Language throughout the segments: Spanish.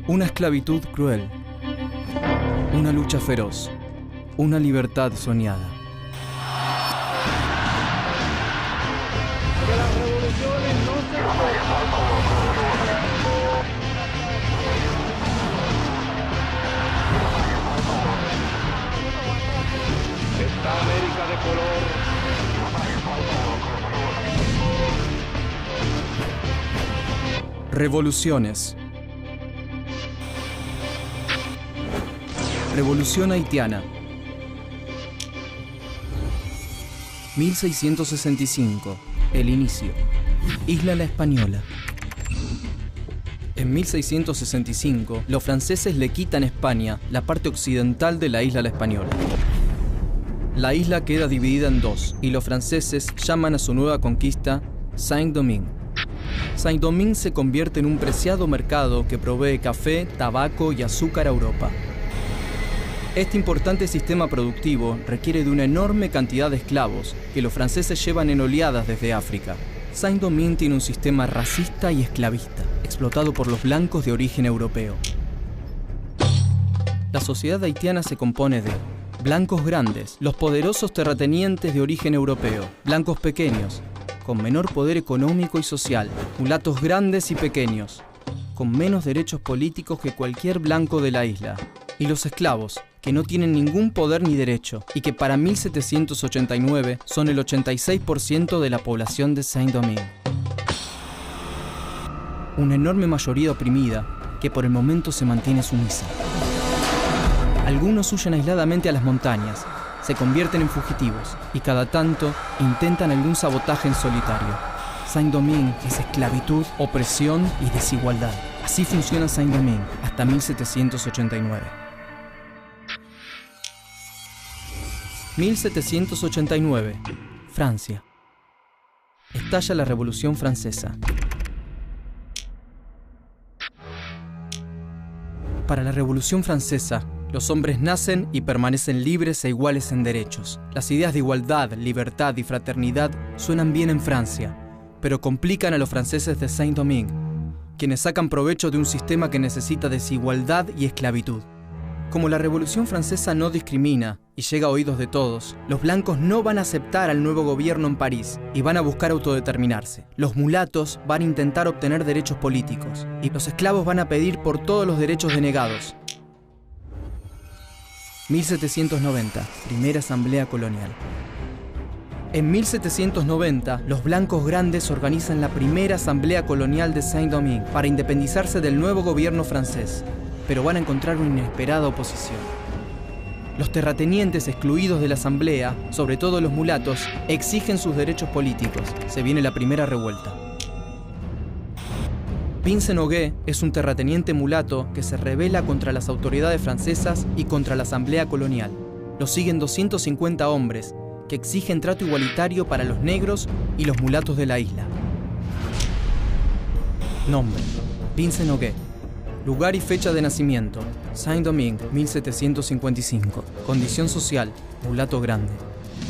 Una esclavitud cruel, una lucha feroz, una libertad soñada. Que las revoluciones no se Esta América de color. Revoluciones. Revolución haitiana. 1665. El inicio. Isla La Española. En 1665, los franceses le quitan a España la parte occidental de la isla La Española. La isla queda dividida en dos, y los franceses llaman a su nueva conquista Saint-Domingue. Saint-Domingue se convierte en un preciado mercado que provee café, tabaco y azúcar a Europa. Este importante sistema productivo requiere de una enorme cantidad de esclavos que los franceses llevan en oleadas desde África. Saint-Domingue tiene un sistema racista y esclavista, explotado por los blancos de origen europeo. La sociedad haitiana se compone de blancos grandes, los poderosos terratenientes de origen europeo, blancos pequeños, con menor poder económico y social, mulatos grandes y pequeños, con menos derechos políticos que cualquier blanco de la isla, y los esclavos, que no tienen ningún poder ni derecho, y que para 1789 son el 86% de la población de Saint-Domingue. Una enorme mayoría oprimida, que por el momento se mantiene sumisa. Algunos huyen aisladamente a las montañas, se convierten en fugitivos, y cada tanto intentan algún sabotaje en solitario. Saint-Domingue es esclavitud, opresión y desigualdad. Así funciona Saint-Domingue hasta 1789. 1789. Francia. Estalla la Revolución Francesa. Para la Revolución Francesa, los hombres nacen y permanecen libres e iguales en derechos. Las ideas de igualdad, libertad y fraternidad suenan bien en Francia, pero complican a los franceses de Saint-Domingue, quienes sacan provecho de un sistema que necesita desigualdad y esclavitud. Como la Revolución Francesa no discrimina y llega a oídos de todos, los blancos no van a aceptar al nuevo gobierno en París y van a buscar autodeterminarse. Los mulatos van a intentar obtener derechos políticos y los esclavos van a pedir por todos los derechos denegados. 1790, Primera Asamblea Colonial. En 1790, los blancos grandes organizan la Primera Asamblea Colonial de Saint-Domingue para independizarse del nuevo gobierno francés, pero van a encontrar una inesperada oposición. Los terratenientes excluidos de la asamblea, sobre todo los mulatos, exigen sus derechos políticos. Se viene la primera revuelta. Vincent Ogué es un terrateniente mulato que se rebela contra las autoridades francesas y contra la asamblea colonial. Lo siguen 250 hombres que exigen trato igualitario para los negros y los mulatos de la isla. Nombre: Vincent Ogué. Lugar y fecha de nacimiento: Saint-Domingue, 1755. Condición social: mulato grande.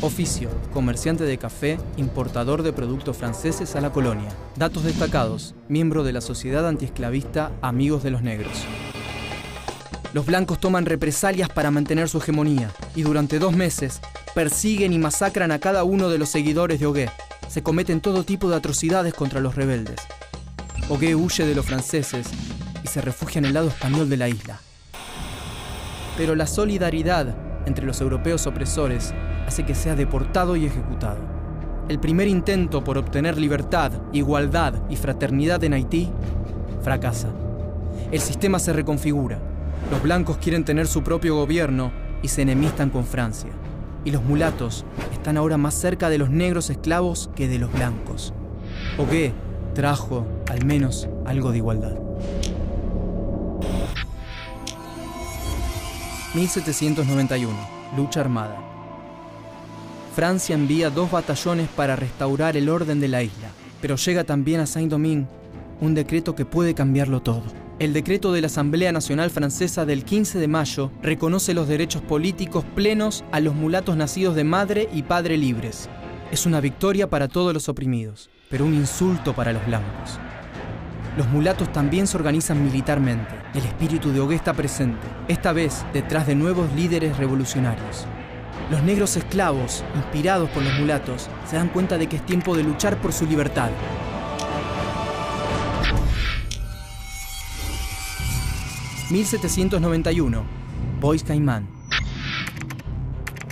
Oficio: comerciante de café, importador de productos franceses a la colonia. Datos destacados: miembro de la Sociedad Antiesclavista Amigos de los Negros. Los blancos toman represalias para mantener su hegemonía y durante 2 meses persiguen y masacran a cada uno de los seguidores de Ogué. Se cometen todo tipo de atrocidades contra los rebeldes. Ogué huye de los franceses y se refugia en el lado español de la isla. Pero la solidaridad entre los europeos opresores hace que sea deportado y ejecutado. El primer intento por obtener libertad, igualdad y fraternidad en Haití fracasa. El sistema se reconfigura. Los blancos quieren tener su propio gobierno y se enemistan con Francia. Y los mulatos están ahora más cerca de los negros esclavos que de los blancos. Ogué trajo, al menos, algo de igualdad. 1791. Lucha armada. Francia envía 2 batallones para restaurar el orden de la isla, pero llega también a Saint-Domingue un decreto que puede cambiarlo todo. El decreto de la Asamblea Nacional Francesa del 15 de mayo reconoce los derechos políticos plenos a los mulatos nacidos de madre y padre libres. Es una victoria para todos los oprimidos, pero un insulto para los blancos. Los mulatos también se organizan militarmente. El espíritu de Ogué está presente, esta vez detrás de nuevos líderes revolucionarios. Los negros esclavos, inspirados por los mulatos, se dan cuenta de que es tiempo de luchar por su libertad. (1791) Bois Caimán.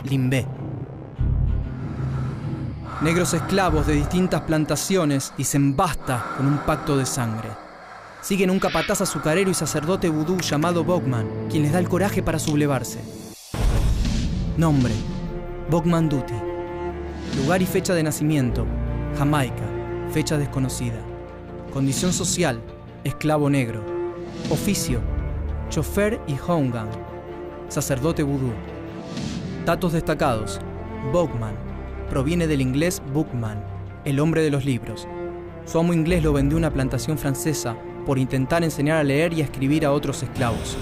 Limbé. Negros esclavos de distintas plantaciones dicen basta con un pacto de sangre. Siguen un capataz azucarero y sacerdote vudú llamado Bogman, quien les da el coraje para sublevarse. Nombre: Bogman Duty. Lugar y fecha de nacimiento: Jamaica, fecha desconocida. Condición social: esclavo negro. Oficio: chofer y houngan. Sacerdote vudú. Datos destacados: Bogman proviene del inglés bookman, el hombre de los libros. Su amo inglés lo vendió a una plantación francesa por intentar enseñar a leer y a escribir a otros esclavos.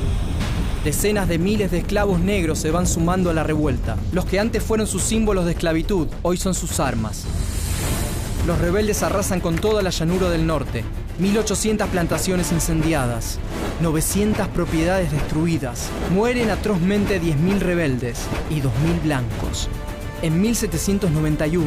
Decenas de miles de esclavos negros se van sumando a la revuelta. Los que antes fueron sus símbolos de esclavitud, hoy son sus armas. Los rebeldes arrasan con toda la llanura del norte. 1.800 plantaciones incendiadas, 900 propiedades destruidas. Mueren atrozmente 10.000 rebeldes y 2.000 blancos. En 1791,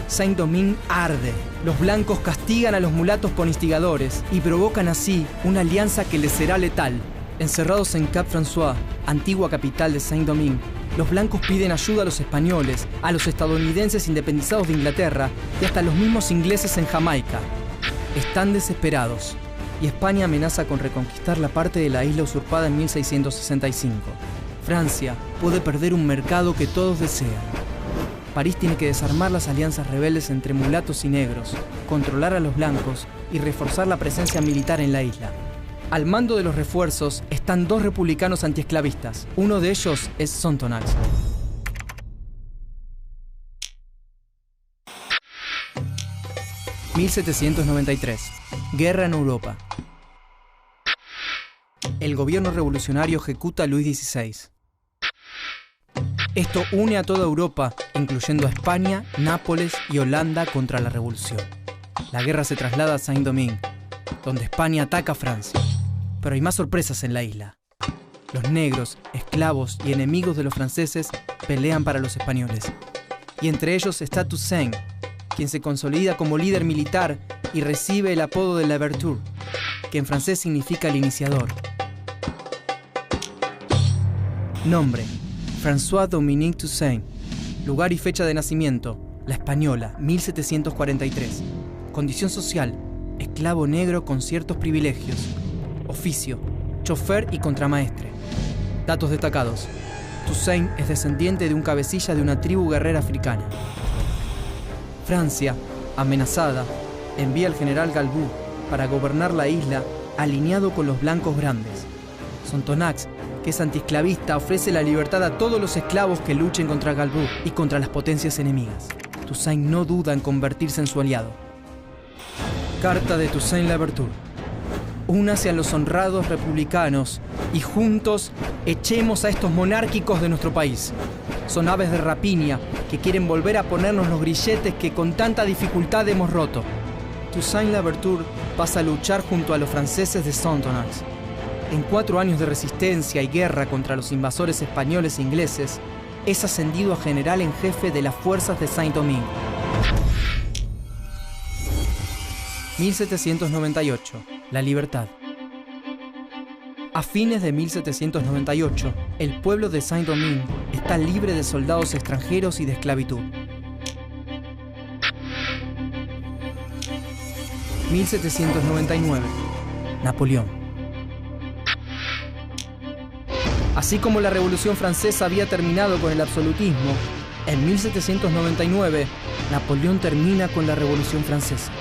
Saint-Domingue arde. Los blancos castigan a los mulatos por instigadores y provocan así una alianza que les será letal. Encerrados en Cap François, antigua capital de Saint-Domingue, los blancos piden ayuda a los españoles, a los estadounidenses independizados de Inglaterra y hasta a los mismos ingleses en Jamaica. Están desesperados y España amenaza con reconquistar la parte de la isla usurpada en 1665. Francia puede perder un mercado que todos desean. París tiene que desarmar las alianzas rebeldes entre mulatos y negros, controlar a los blancos y reforzar la presencia militar en la isla. Al mando de los refuerzos están 2 republicanos antiesclavistas. Uno de ellos es Sontonax. (1793) Guerra en Europa. El gobierno revolucionario ejecuta a Luis XVI. Esto une a toda Europa, incluyendo a España, Nápoles y Holanda, contra la revolución. La guerra se traslada a Saint-Domingue, donde España ataca a Francia. Pero hay más sorpresas en la isla. Los negros, esclavos y enemigos de los franceses pelean para los españoles. Y entre ellos está Toussaint, quien se consolida como líder militar y recibe el apodo de Louverture, que en francés significa el iniciador. Nombre: François-Dominique Toussaint. Lugar y fecha de nacimiento: La Española, 1743. Condición social: esclavo negro con ciertos privilegios. Oficio: chofer y contramaestre. Datos destacados: Toussaint es descendiente de un cabecilla de una tribu guerrera africana. Francia, amenazada, envía al general Galbou para gobernar la isla alineado con los blancos grandes. Sontonax, que es antiesclavista, ofrece la libertad a todos los esclavos que luchen contra Galbou y contra las potencias enemigas. Toussaint no duda en convertirse en su aliado. Carta de Toussaint Louverture. Únase a los honrados republicanos y juntos echemos a estos monárquicos de nuestro país. Son aves de rapiña que quieren volver a ponernos los grilletes que con tanta dificultad hemos roto. Toussaint Louverture pasa a luchar junto a los franceses de Sontonax. En 4 años de resistencia y guerra contra los invasores españoles e ingleses, es ascendido a general en jefe de las fuerzas de Saint-Domingue. 1798. La libertad. A fines de 1798, el pueblo de Saint-Domingue está libre de soldados extranjeros y de esclavitud. 1799. Napoleón. Así como la Revolución Francesa había terminado con el absolutismo, en 1799 Napoleón termina con la Revolución Francesa.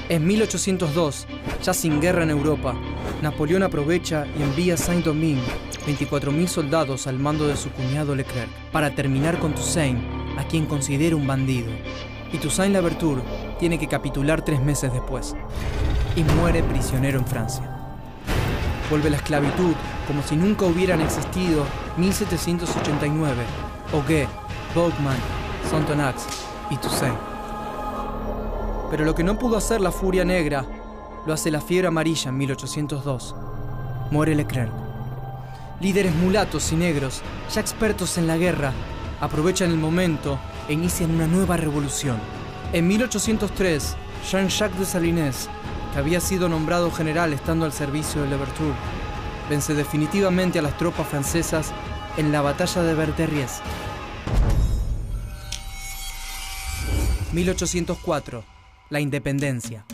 En 1802, ya sin guerra en Europa, Napoleón aprovecha y envía a Saint-Domingue 24.000 soldados al mando de su cuñado Leclerc para terminar con Toussaint, a quien considera un bandido. Y Toussaint Louverture tiene que capitular 3 meses después y muere prisionero en Francia. Vuelve la esclavitud como si nunca hubieran existido 1789, Ogué, Bogman, Sontonax y Toussaint. Pero lo que no pudo hacer la furia negra, lo hace la fiebre amarilla en 1802. Muere Leclerc. Líderes mulatos y negros, ya expertos en la guerra, aprovechan el momento e inician una nueva revolución. En 1803, Jean-Jacques Dessalines, que había sido nombrado general estando al servicio de Louverture, vence definitivamente a las tropas francesas en la batalla de Verderries. 1804. La independencia.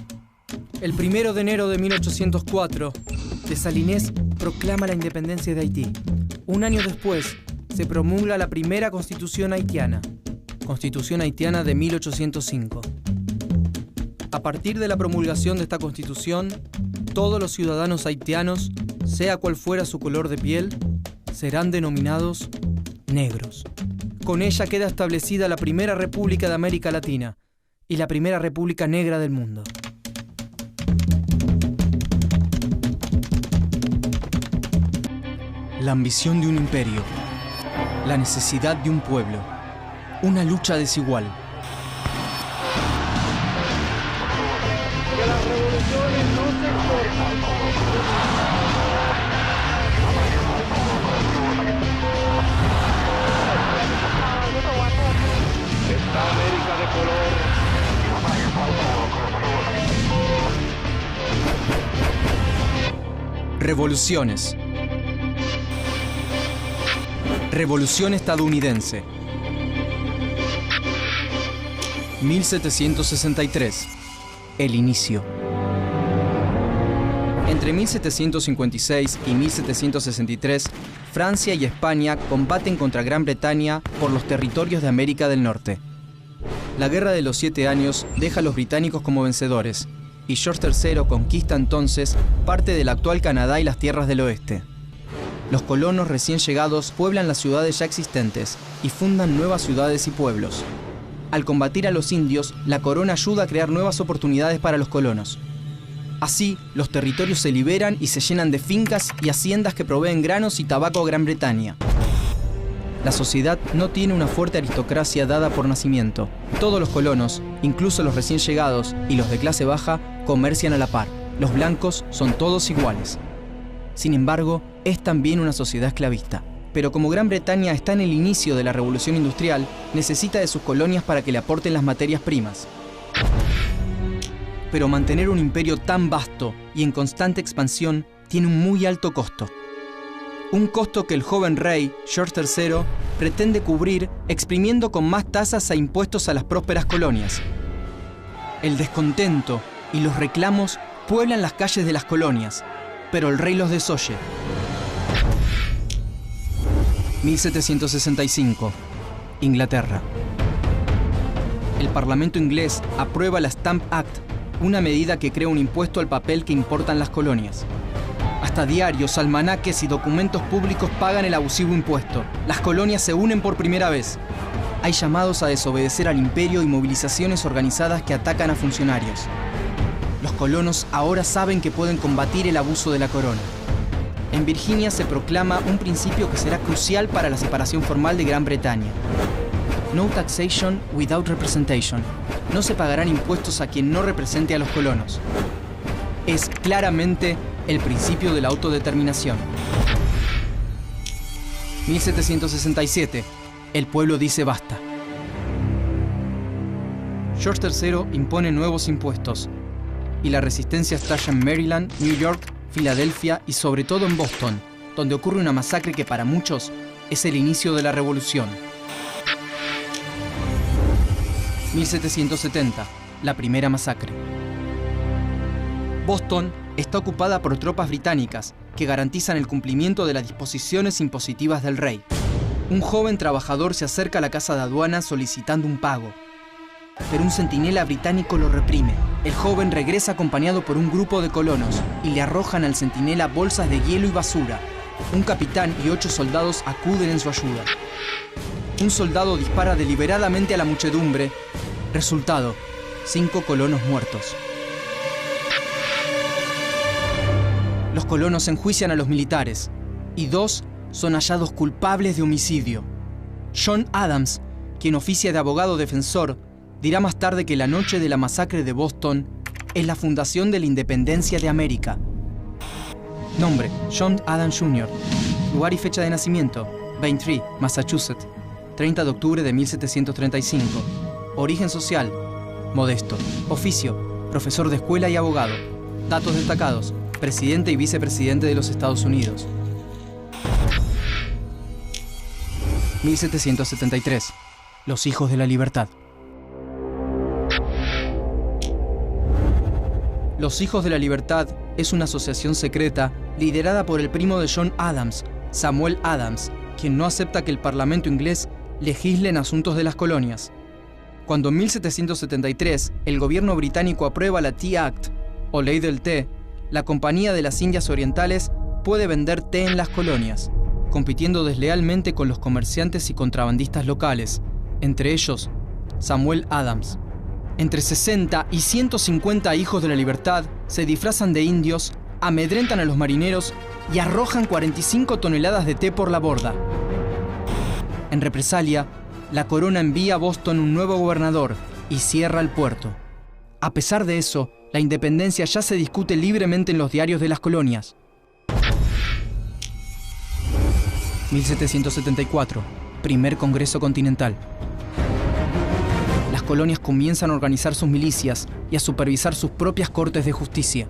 El 1 de enero de 1804, Dessalines proclama la independencia de Haití. Un año después, se promulga la primera Constitución haitiana, Constitución haitiana de 1805. A partir de la promulgación de esta Constitución, todos los ciudadanos haitianos, sea cual fuera su color de piel, serán denominados negros. Con ella queda establecida la primera república de América Latina y la primera república negra del mundo. La ambición de un imperio, la necesidad de un pueblo, una lucha desigual. Que las revoluciones no se exportan. Esta América de color. Revoluciones. Revolución estadounidense. 1763. El inicio. Entre 1756 y 1763, Francia y España combaten contra Gran Bretaña por los territorios de América del Norte. La Guerra de los 7 Años deja a los británicos como vencedores, y George III conquista entonces parte del actual Canadá y las tierras del oeste. Los colonos recién llegados pueblan las ciudades ya existentes y fundan nuevas ciudades y pueblos. Al combatir a los indios, la corona ayuda a crear nuevas oportunidades para los colonos. Así, los territorios se liberan y se llenan de fincas y haciendas que proveen granos y tabaco a Gran Bretaña. La sociedad no tiene una fuerte aristocracia dada por nacimiento. Todos los colonos, incluso los recién llegados y los de clase baja, comercian a la par. Los blancos son todos iguales. Sin embargo, es también una sociedad esclavista. Pero como Gran Bretaña está en el inicio de la revolución industrial, necesita de sus colonias para que le aporten las materias primas. Pero mantener un imperio tan vasto y en constante expansión tiene un muy alto costo. Un costo que el joven rey, George III, pretende cubrir exprimiendo con más tasas e impuestos a las prósperas colonias. El descontento y los reclamos pueblan las calles de las colonias, pero el rey los desoye. 1765. Inglaterra. El Parlamento inglés aprueba la Stamp Act, una medida que crea un impuesto al papel que importan las colonias. Hasta diarios, almanaques y documentos públicos pagan el abusivo impuesto. Las colonias se unen por primera vez. Hay llamados a desobedecer al imperio y movilizaciones organizadas que atacan a funcionarios. Los colonos ahora saben que pueden combatir el abuso de la corona. En Virginia se proclama un principio que será crucial para la separación formal de Gran Bretaña. No taxation without representation. No se pagarán impuestos a quien no represente a los colonos. Es claramente el principio de la autodeterminación. 1767. El pueblo dice basta. George III impone nuevos impuestos y la resistencia estalla en Maryland, New York, Filadelfia y sobre todo en Boston, donde ocurre una masacre que para muchos es el inicio de la revolución. 1770. La primera masacre. Boston está ocupada por tropas británicas que garantizan el cumplimiento de las disposiciones impositivas del rey. Un joven trabajador se acerca a la casa de aduanas solicitando un pago, pero un centinela británico lo reprime. El joven regresa acompañado por un grupo de colonos y le arrojan al centinela bolsas de hielo y basura. Un capitán y 8 soldados acuden en su ayuda. Un soldado dispara deliberadamente a la muchedumbre. Resultado: 5 colonos muertos. Los colonos enjuician a los militares y 2 son hallados culpables de homicidio. John Adams, quien oficia de abogado defensor, dirá más tarde que la noche de la masacre de Boston es la fundación de la independencia de América. Nombre: John Adams Jr. Lugar y fecha de nacimiento: Braintree, Massachusetts, 30 de octubre de 1735. Origen social: modesto. Oficio: profesor de escuela y abogado. Datos destacados: presidente y vicepresidente de los Estados Unidos. 1773. Los hijos de la libertad. Los Hijos de la Libertad es una asociación secreta liderada por el primo de John Adams, Samuel Adams, quien no acepta que el Parlamento inglés legisle en asuntos de las colonias. Cuando en 1773 el gobierno británico aprueba la Tea Act, o Ley del Té, la Compañía de las Indias Orientales puede vender té en las colonias, compitiendo deslealmente con los comerciantes y contrabandistas locales, entre ellos Samuel Adams. Entre 60 y 150 hijos de la libertad se disfrazan de indios, amedrentan a los marineros y arrojan 45 toneladas de té por la borda. En represalia, la corona envía a Boston un nuevo gobernador y cierra el puerto. A pesar de eso, la independencia ya se discute libremente en los diarios de las colonias. 1774. Primer Congreso Continental. Las colonias comienzan a organizar sus milicias y a supervisar sus propias cortes de justicia.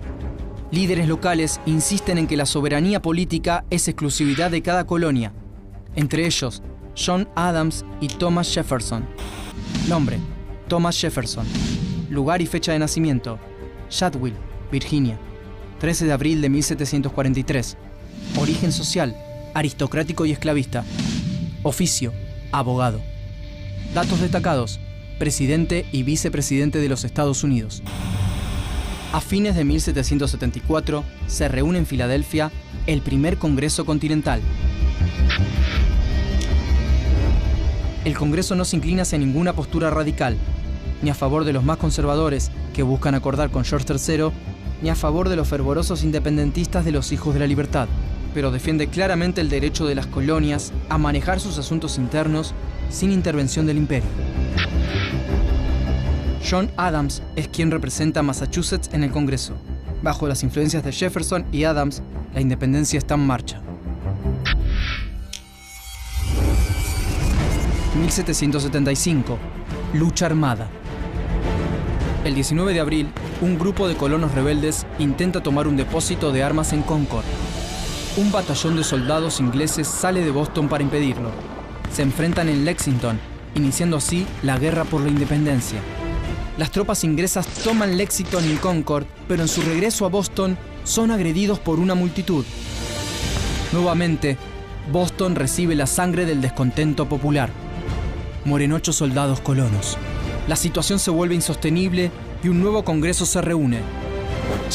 Líderes locales insisten en que la soberanía política es exclusividad de cada colonia, entre ellos John Adams y Thomas Jefferson. Nombre: Thomas Jefferson. Lugar y fecha de nacimiento: Shadwell, Virginia, 13 de abril de 1743. Origen social: aristocrático y esclavista. Oficio: abogado. Datos destacados: presidente y vicepresidente de los Estados Unidos. A fines de 1774 se reúne en Filadelfia el primer Congreso Continental. El Congreso no se inclina hacia ninguna postura radical, ni a favor de los más conservadores que buscan acordar con George III, ni a favor de los fervorosos independentistas de los Hijos de la Libertad, pero defiende claramente el derecho de las colonias a manejar sus asuntos internos sin intervención del imperio. John Adams es quien representa a Massachusetts en el Congreso. Bajo las influencias de Jefferson y Adams, la independencia está en marcha. 1775. Lucha armada. El 19 de abril, un grupo de colonos rebeldes intenta tomar un depósito de armas en Concord. Un batallón de soldados ingleses sale de Boston para impedirlo. Se enfrentan en Lexington, iniciando así la guerra por la independencia. Las tropas inglesas toman Lexington y Concord, pero en su regreso a Boston son agredidos por una multitud. Nuevamente, Boston recibe la sangre del descontento popular. Mueren 8 soldados colonos. La situación se vuelve insostenible y un nuevo congreso se reúne.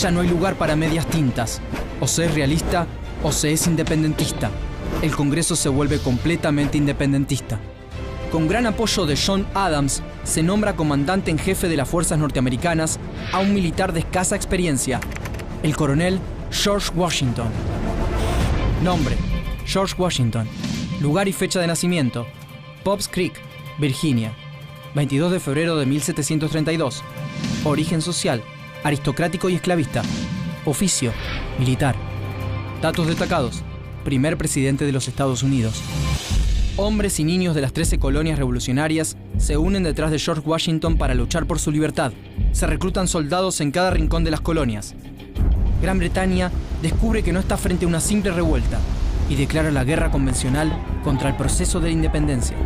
Ya no hay lugar para medias tintas. O se es realista o se es independentista. El congreso se vuelve completamente independentista. Con gran apoyo de John Adams, se nombra comandante en jefe de las fuerzas norteamericanas a un militar de escasa experiencia, el coronel George Washington. Nombre: George Washington. Lugar y fecha de nacimiento: Pops Creek, Virginia, 22 de febrero de 1732. Origen social: aristocrático y esclavista. Oficio: militar. Datos destacados: primer presidente de los Estados Unidos. Hombres y niños de las 13 colonias revolucionarias se unen detrás de George Washington para luchar por su libertad. Se reclutan soldados en cada rincón de las colonias. Gran Bretaña descubre que no está frente a una simple revuelta y declara la guerra convencional contra el proceso de la independencia.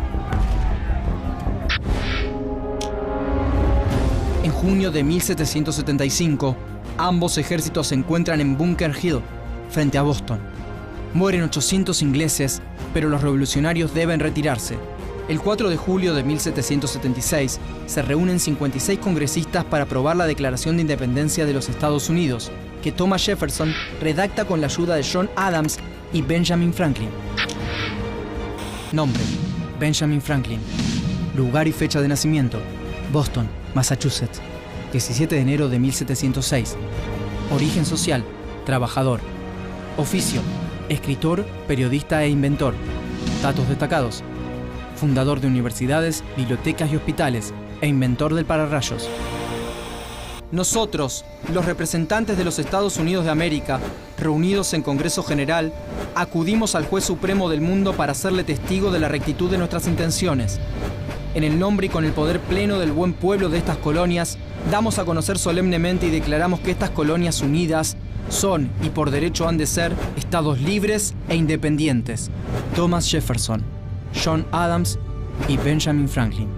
En junio de 1775, ambos ejércitos se encuentran en Bunker Hill, frente a Boston. Mueren 800 ingleses, pero los revolucionarios deben retirarse. El 4 de julio de 1776 se reúnen 56 congresistas para aprobar la Declaración de Independencia de los Estados Unidos, que Thomas Jefferson redacta con la ayuda de John Adams y Benjamin Franklin. Nombre: Benjamin Franklin. Lugar y fecha de nacimiento: Boston, Massachusetts, 17 de enero de 1706. Origen social: trabajador. Oficio: escritor, periodista e inventor. Datos destacados: fundador de universidades, bibliotecas y hospitales, e inventor del pararrayos. Nosotros, los representantes de los Estados Unidos de América, reunidos en Congreso General, acudimos al Juez Supremo del mundo para hacerle testigo de la rectitud de nuestras intenciones. En el nombre y con el poder pleno del buen pueblo de estas colonias, damos a conocer solemnemente y declaramos que estas colonias unidas son, y por derecho han de ser, estados libres e independientes. Thomas Jefferson, John Adams y Benjamin Franklin.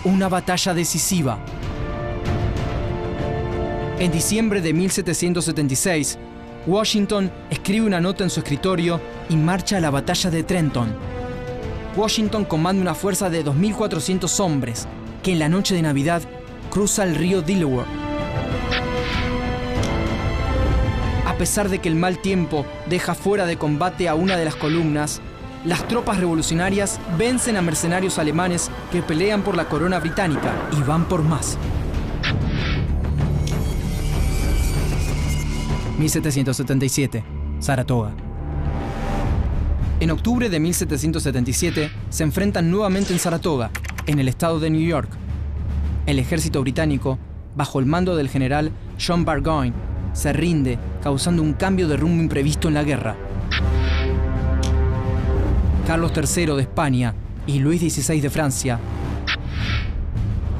Una batalla decisiva. En diciembre de 1776, Washington escribe una nota en su escritorio y marcha a la batalla de Trenton. Washington comanda una fuerza de 2.400 hombres que en la noche de Navidad cruza el río Delaware. A pesar de que el mal tiempo deja fuera de combate a una de las columnas, las tropas revolucionarias vencen a mercenarios alemanes que pelean por la corona británica y van por más. 1777, Saratoga. En octubre de 1777 se enfrentan nuevamente en Saratoga, en el estado de New York. El ejército británico, bajo el mando del general John Burgoyne, se rinde, causando un cambio de rumbo imprevisto en la guerra. Carlos III de España y Luis XVI de Francia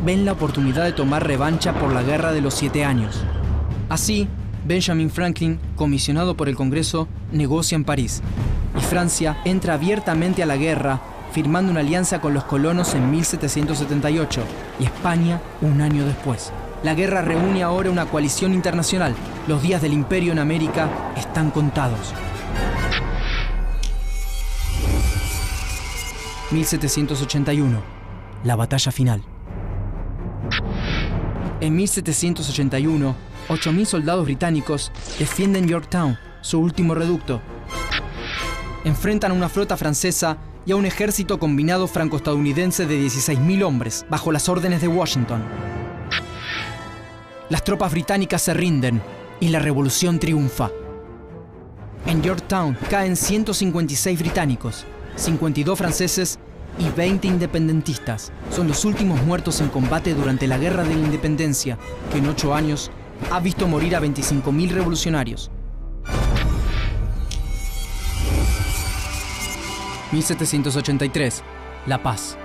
ven la oportunidad de tomar revancha por la Guerra de los 7 años. Así, Benjamin Franklin, comisionado por el Congreso, negocia en París, y Francia entra abiertamente a la guerra, firmando una alianza con los colonos en 1778 y España un año después. La guerra reúne ahora una coalición internacional. Los días del imperio en América están contados. 1781, la batalla final. En 1781, 8.000 soldados británicos defienden Yorktown, su último reducto. Enfrentan a una flota francesa y a un ejército combinado franco-estadounidense de 16.000 hombres, bajo las órdenes de Washington. Las tropas británicas se rinden y la revolución triunfa. En Yorktown caen 156 británicos, 52 franceses y 20 independentistas. Son los últimos muertos en combate durante la Guerra de la Independencia, que en 8 años ha visto morir a 25.000 revolucionarios. 1783, La Paz.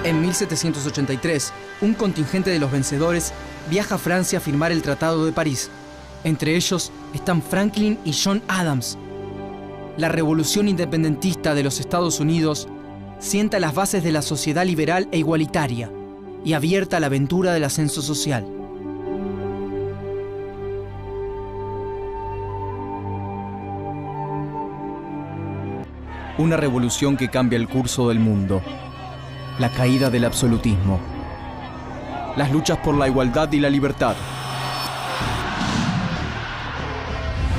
En 1783, un contingente de los vencedores viaja a Francia a firmar el Tratado de París. Entre ellos están Franklin y John Adams. La revolución independentista de los Estados Unidos sienta las bases de la sociedad liberal e igualitaria y abierta a la aventura del ascenso social. Una revolución que cambia el curso del mundo. La caída del absolutismo. Las luchas por la igualdad y la libertad.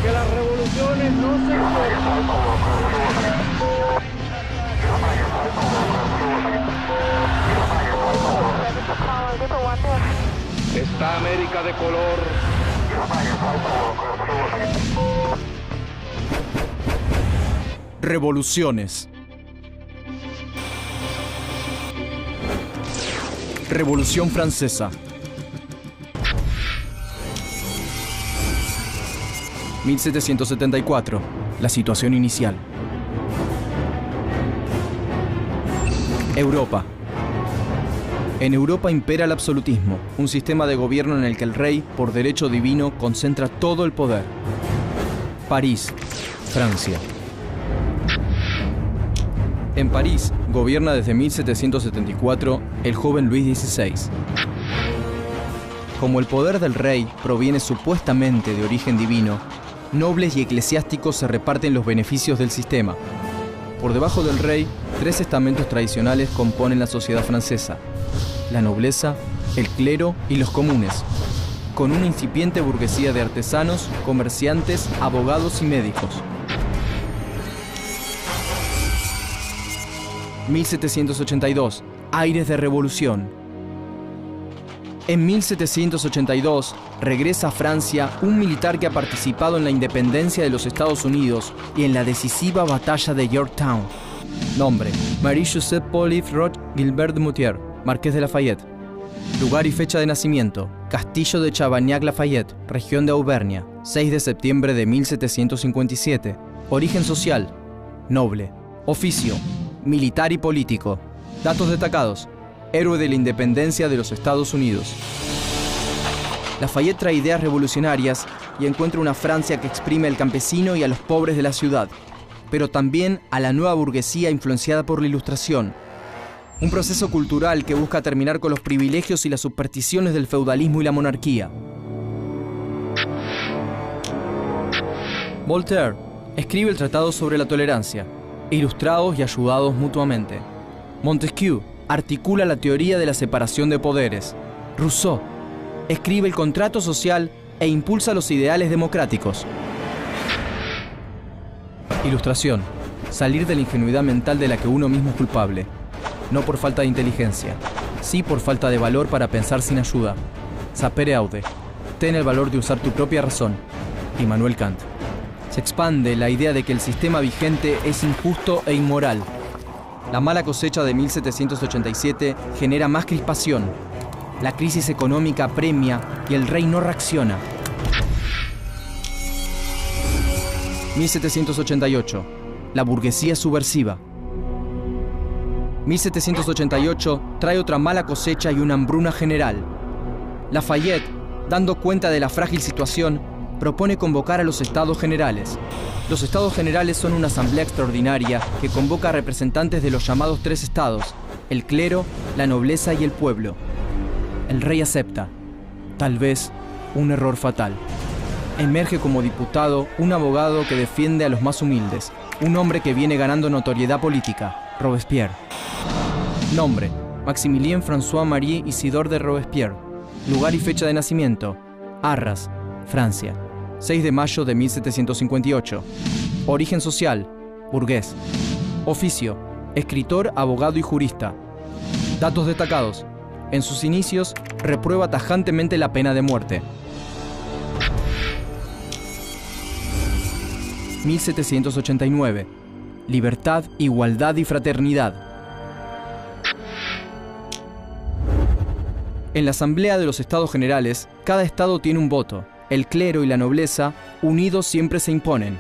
Que las revoluciones no se cortan. Está América de color. Revoluciones. Revolución Francesa. 1774. La situación inicial. Europa. En Europa impera el absolutismo, un sistema de gobierno en el que el rey, por derecho divino, concentra todo el poder. París, Francia. En París gobierna desde 1774 el joven Luis XVI. Como el poder del rey proviene supuestamente de origen divino, nobles y eclesiásticos se reparten los beneficios del sistema. Por debajo del rey, 3 estamentos tradicionales componen la sociedad francesa: la nobleza, el clero y los comunes, con una incipiente burguesía de artesanos, comerciantes, abogados y médicos. 1782. Aires de revolución. En 1782 regresa a Francia un militar que ha participado en la independencia de los Estados Unidos y en la decisiva batalla de Yorktown. Nombre: Marie-Joseph Paul-Yves Roch Gilbert de Moutier, Marqués de Lafayette. Lugar y fecha de nacimiento: Castillo de Chavagnac-Lafayette, región de Auvernia, 6 de septiembre de 1757. Origen social: noble. Oficio: militar y político. Datos destacados: héroe de la independencia de los Estados Unidos. Lafayette trae ideas revolucionarias y encuentra una Francia que exprime al campesino y a los pobres de la ciudad, pero también a la nueva burguesía influenciada por la Ilustración. Un proceso cultural que busca terminar con los privilegios y las supersticiones del feudalismo y la monarquía. Voltaire escribe el Tratado sobre la Tolerancia, ilustrados y ayudados mutuamente. Montesquieu articula la teoría de la separación de poderes. Rousseau escribe el contrato social e impulsa los ideales democráticos. Ilustración: salir de la ingenuidad mental de la que uno mismo es culpable. No por falta de inteligencia, sí por falta de valor para pensar sin ayuda. Sapere aude: ten el valor de usar tu propia razón. Immanuel Kant. Se expande la idea de que el sistema vigente es injusto e inmoral. La mala cosecha de 1787 genera más crispación. La crisis económica apremia y el rey no reacciona. 1788. La burguesía subversiva. 1788 trae otra mala cosecha y una hambruna general. Lafayette, dando cuenta de la frágil situación, propone convocar a los Estados Generales. Los Estados Generales son una asamblea extraordinaria que convoca a representantes de los llamados tres estados: el clero, la nobleza y el pueblo. El rey acepta. Tal vez un error fatal. Emerge como diputado un abogado que defiende a los más humildes, un hombre que viene ganando notoriedad política: Robespierre. Nombre: Maximilien François-Marie Isidore de Robespierre. Lugar y fecha de nacimiento: Arras, Francia, 6 de mayo de 1758. Origen social: burgués. Oficio: escritor, abogado y jurista. Datos destacados: en sus inicios reprueba tajantemente la pena de muerte. 1789. Libertad, igualdad y fraternidad. En la Asamblea de los Estados Generales, cada estado tiene un voto. El clero y la nobleza, unidos, siempre se imponen.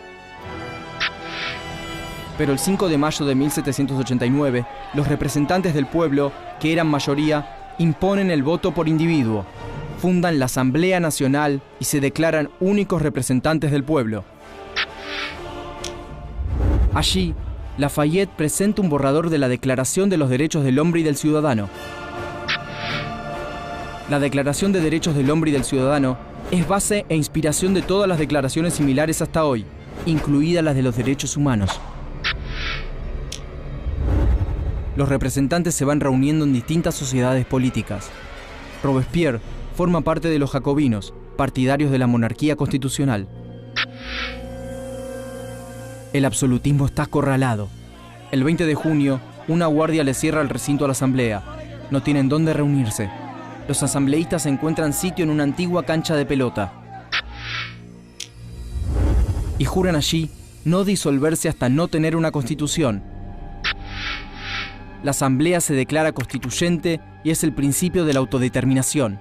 Pero el 5 de mayo de 1789, los representantes del pueblo, que eran mayoría, imponen el voto por individuo. Fundan la Asamblea Nacional y se declaran únicos representantes del pueblo. Allí, Lafayette presenta un borrador de la Declaración de los Derechos del Hombre y del Ciudadano. La Declaración de Derechos del Hombre y del Ciudadano es base e inspiración de todas las declaraciones similares hasta hoy, incluidas las de los derechos humanos. Los representantes se van reuniendo en distintas sociedades políticas. Robespierre forma parte de los jacobinos, partidarios de la monarquía constitucional. El absolutismo está acorralado. El 20 de junio, una guardia le cierra el recinto a la asamblea. No tienen dónde reunirse. Los asambleístas encuentran sitio en una antigua cancha de pelota. Y juran allí no disolverse hasta no tener una constitución. La asamblea se declara constituyente y es el principio de la autodeterminación.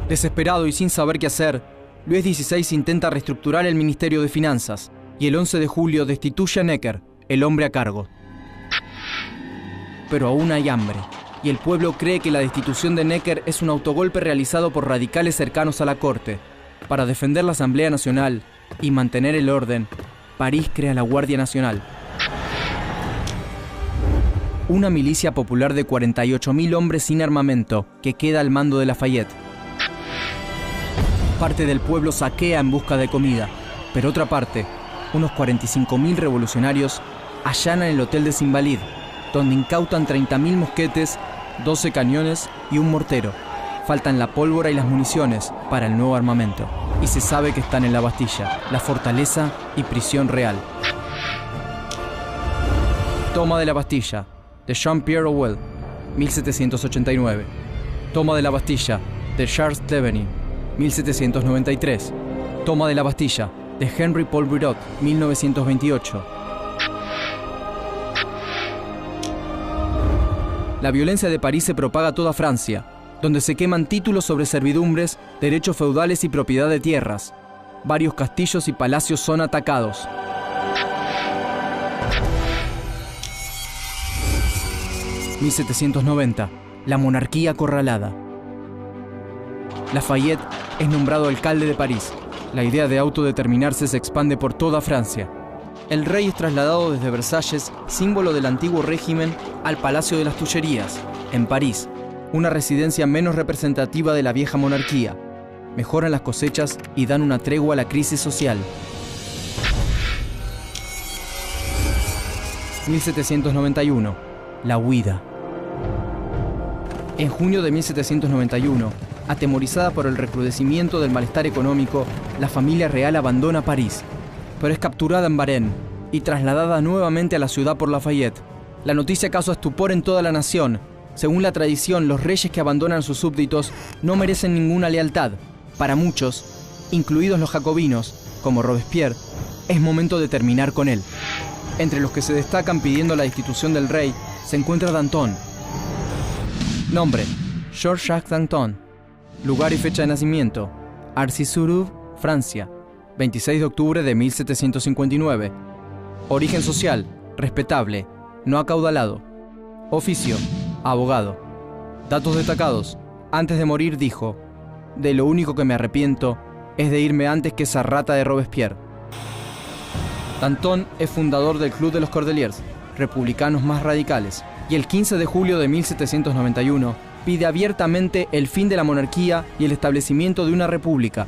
Desesperado y sin saber qué hacer, Luis XVI intenta reestructurar el Ministerio de Finanzas y el 11 de julio destituye a Necker, el hombre a cargo. Pero aún hay hambre, y el pueblo cree que la destitución de Necker es un autogolpe realizado por radicales cercanos a la corte. Para defender la Asamblea Nacional y mantener el orden, París crea la Guardia Nacional. Una milicia popular de 48.000 hombres sin armamento que queda al mando de Lafayette. Parte del pueblo saquea en busca de comida, pero otra parte, unos 45.000 revolucionarios, allanan el Hotel des Invalides, donde incautan 30.000 mosquetes, 12 cañones y un mortero. Faltan la pólvora y las municiones para el nuevo armamento. Y se sabe que están en la Bastilla, la fortaleza y prisión real. Toma de la Bastilla, de Jean-Pierre Auel, 1789. Toma de la Bastilla, de Charles Trevelyan, 1793. Toma de la Bastilla, de Henry Paul Birot, 1928. La violencia de París se propaga a toda Francia, donde se queman títulos sobre servidumbres, derechos feudales y propiedad de tierras. Varios castillos y palacios son atacados. (1790) La monarquía acorralada. Lafayette es nombrado alcalde de París. La idea de autodeterminarse se expande por toda Francia. El rey es trasladado desde Versalles, símbolo del antiguo régimen, al Palacio de las Tullerías, en París, una residencia menos representativa de la vieja monarquía. Mejoran las cosechas y dan una tregua a la crisis social. 1791. La huida. En junio de 1791, atemorizada por el recrudecimiento del malestar económico, la familia real abandona París, pero es capturada en Varennes y trasladada nuevamente a la ciudad por Lafayette. La noticia causa estupor en toda la nación. Según la tradición, los reyes que abandonan a sus súbditos no merecen ninguna lealtad. Para muchos, incluidos los jacobinos, como Robespierre, es momento de terminar con él. Entre los que se destacan pidiendo la destitución del rey, se encuentra Danton. Nombre: Georges-Jacques Danton. Lugar y fecha de nacimiento: Arcis-sur-Aube, Francia, 26 de octubre de 1759. Origen social: respetable, no acaudalado. Oficio: abogado. Datos destacados: antes de morir dijo: de lo único que me arrepiento es de irme antes que esa rata de Robespierre. Danton es fundador del Club de los Cordeliers, republicanos más radicales, y el 15 de julio de 1791 pide abiertamente el fin de la monarquía y el establecimiento de una república.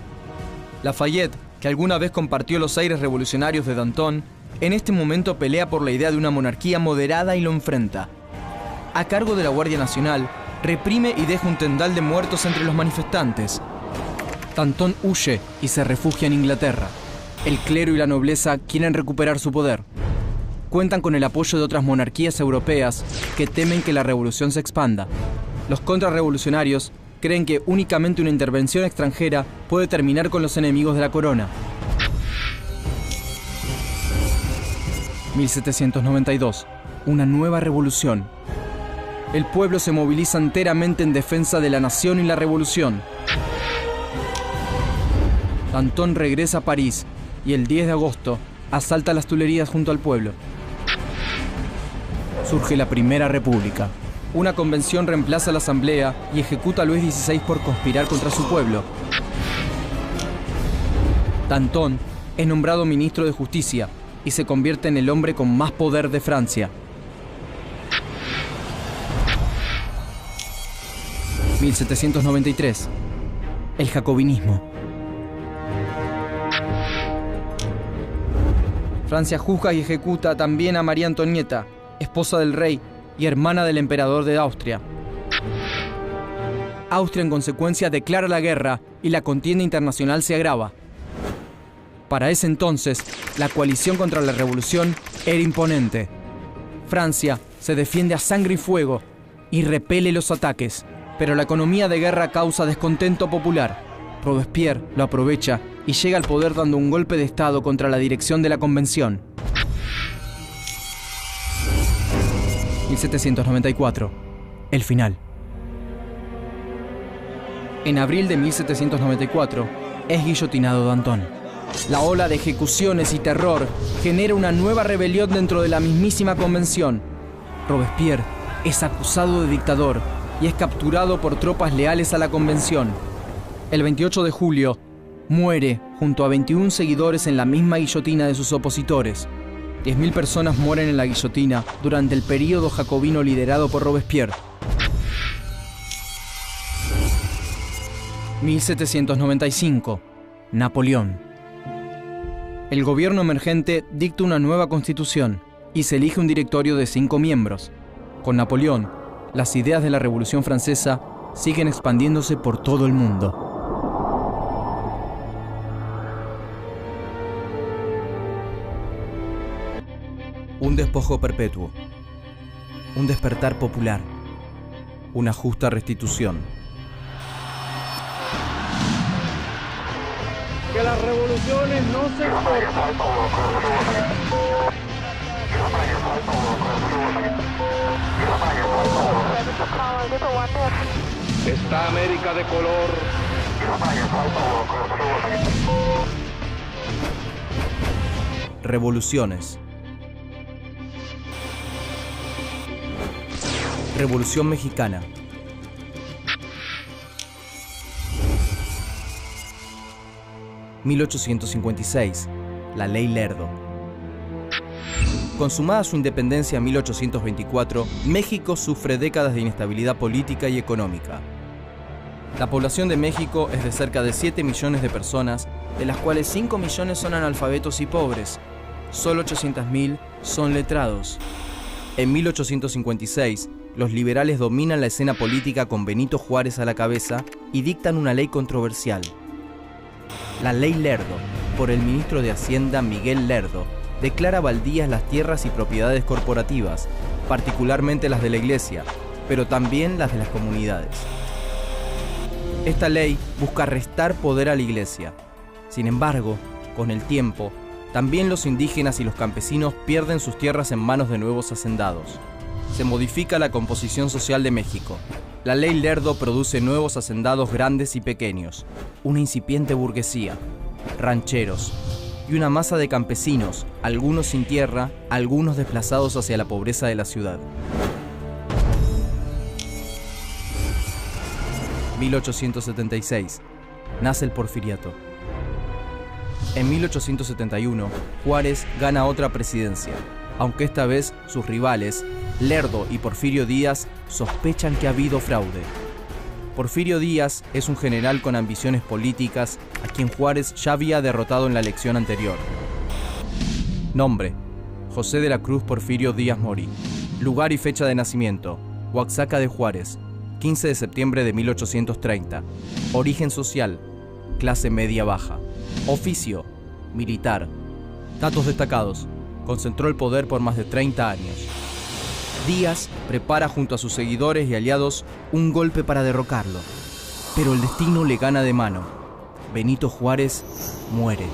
Lafayette, que alguna vez compartió los aires revolucionarios de Danton, en este momento pelea por la idea de una monarquía moderada y lo enfrenta. A cargo de la Guardia Nacional, reprime y deja un tendal de muertos entre los manifestantes. Danton huye y se refugia en Inglaterra. El clero y la nobleza quieren recuperar su poder. Cuentan con el apoyo de otras monarquías europeas que temen que la revolución se expanda. Los contrarrevolucionarios creen que únicamente una intervención extranjera puede terminar con los enemigos de la corona. 1792. Una nueva revolución. El pueblo se moviliza enteramente en defensa de la nación y la revolución. Danton regresa a París y el 10 de agosto asalta las Tuileries junto al pueblo. Surge la Primera República. Una convención reemplaza la asamblea y ejecuta a Luis XVI por conspirar contra su pueblo. Danton es nombrado ministro de Justicia y se convierte en el hombre con más poder de Francia. 1793. El jacobinismo. Francia juzga y ejecuta también a María Antonieta, esposa del rey y hermana del emperador de Austria. Austria, en consecuencia, declara la guerra y la contienda internacional se agrava. Para ese entonces, la coalición contra la revolución era imponente. Francia se defiende a sangre y fuego y repele los ataques, pero la economía de guerra causa descontento popular. Robespierre lo aprovecha y llega al poder dando un golpe de estado contra la dirección de la convención. 1794. El final. En abril de 1794 es guillotinado Danton. La ola de ejecuciones y terror genera una nueva rebelión dentro de la mismísima convención. Robespierre es acusado de dictador y es capturado por tropas leales a la convención. El 28 de julio, muere junto a 21 seguidores en la misma guillotina de sus opositores. 10.000 personas mueren en la guillotina durante el período jacobino liderado por Robespierre. 1795. Napoleón. El gobierno emergente dicta una nueva constitución y se elige un directorio de 5 miembros. Con Napoleón, las ideas de la Revolución Francesa siguen expandiéndose por todo el mundo. Un despojo perpetuo, un despertar popular, una justa restitución. Que las revoluciones no se exportan. Está América de color. Revoluciones. Revolución Mexicana. (1856) La Ley Lerdo. Consumada su independencia en 1824, México sufre décadas de inestabilidad política y económica. La población de México es de cerca de 7 millones de personas, de las cuales 5 millones son analfabetos y pobres. Solo 800.000 son letrados. En 1856, los liberales dominan la escena política con Benito Juárez a la cabeza y dictan una ley controversial. La Ley Lerdo, por el ministro de Hacienda Miguel Lerdo, declara baldías las tierras y propiedades corporativas, particularmente las de la Iglesia, pero también las de las comunidades. Esta ley busca restar poder a la Iglesia. Sin embargo, con el tiempo, también los indígenas y los campesinos pierden sus tierras en manos de nuevos hacendados. Se modifica la composición social de México. La Ley Lerdo produce nuevos hacendados grandes y pequeños, una incipiente burguesía, rancheros y una masa de campesinos, algunos sin tierra, algunos desplazados hacia la pobreza de la ciudad. 1876. Nace el Porfiriato. En 1871, Juárez gana otra presidencia, aunque esta vez sus rivales, Lerdo y Porfirio Díaz, sospechan que ha habido fraude. Porfirio Díaz es un general con ambiciones políticas a quien Juárez ya había derrotado en la elección anterior. Nombre: José de la Cruz Porfirio Díaz Mori. Lugar y fecha de nacimiento: Oaxaca de Juárez, 15 de septiembre de 1830. Origen social: clase media baja. Oficio: militar. Datos destacados: concentró el poder por más de 30 años. Díaz prepara junto a sus seguidores y aliados un golpe para derrocarlo, pero el destino le gana de mano. Benito Juárez muere.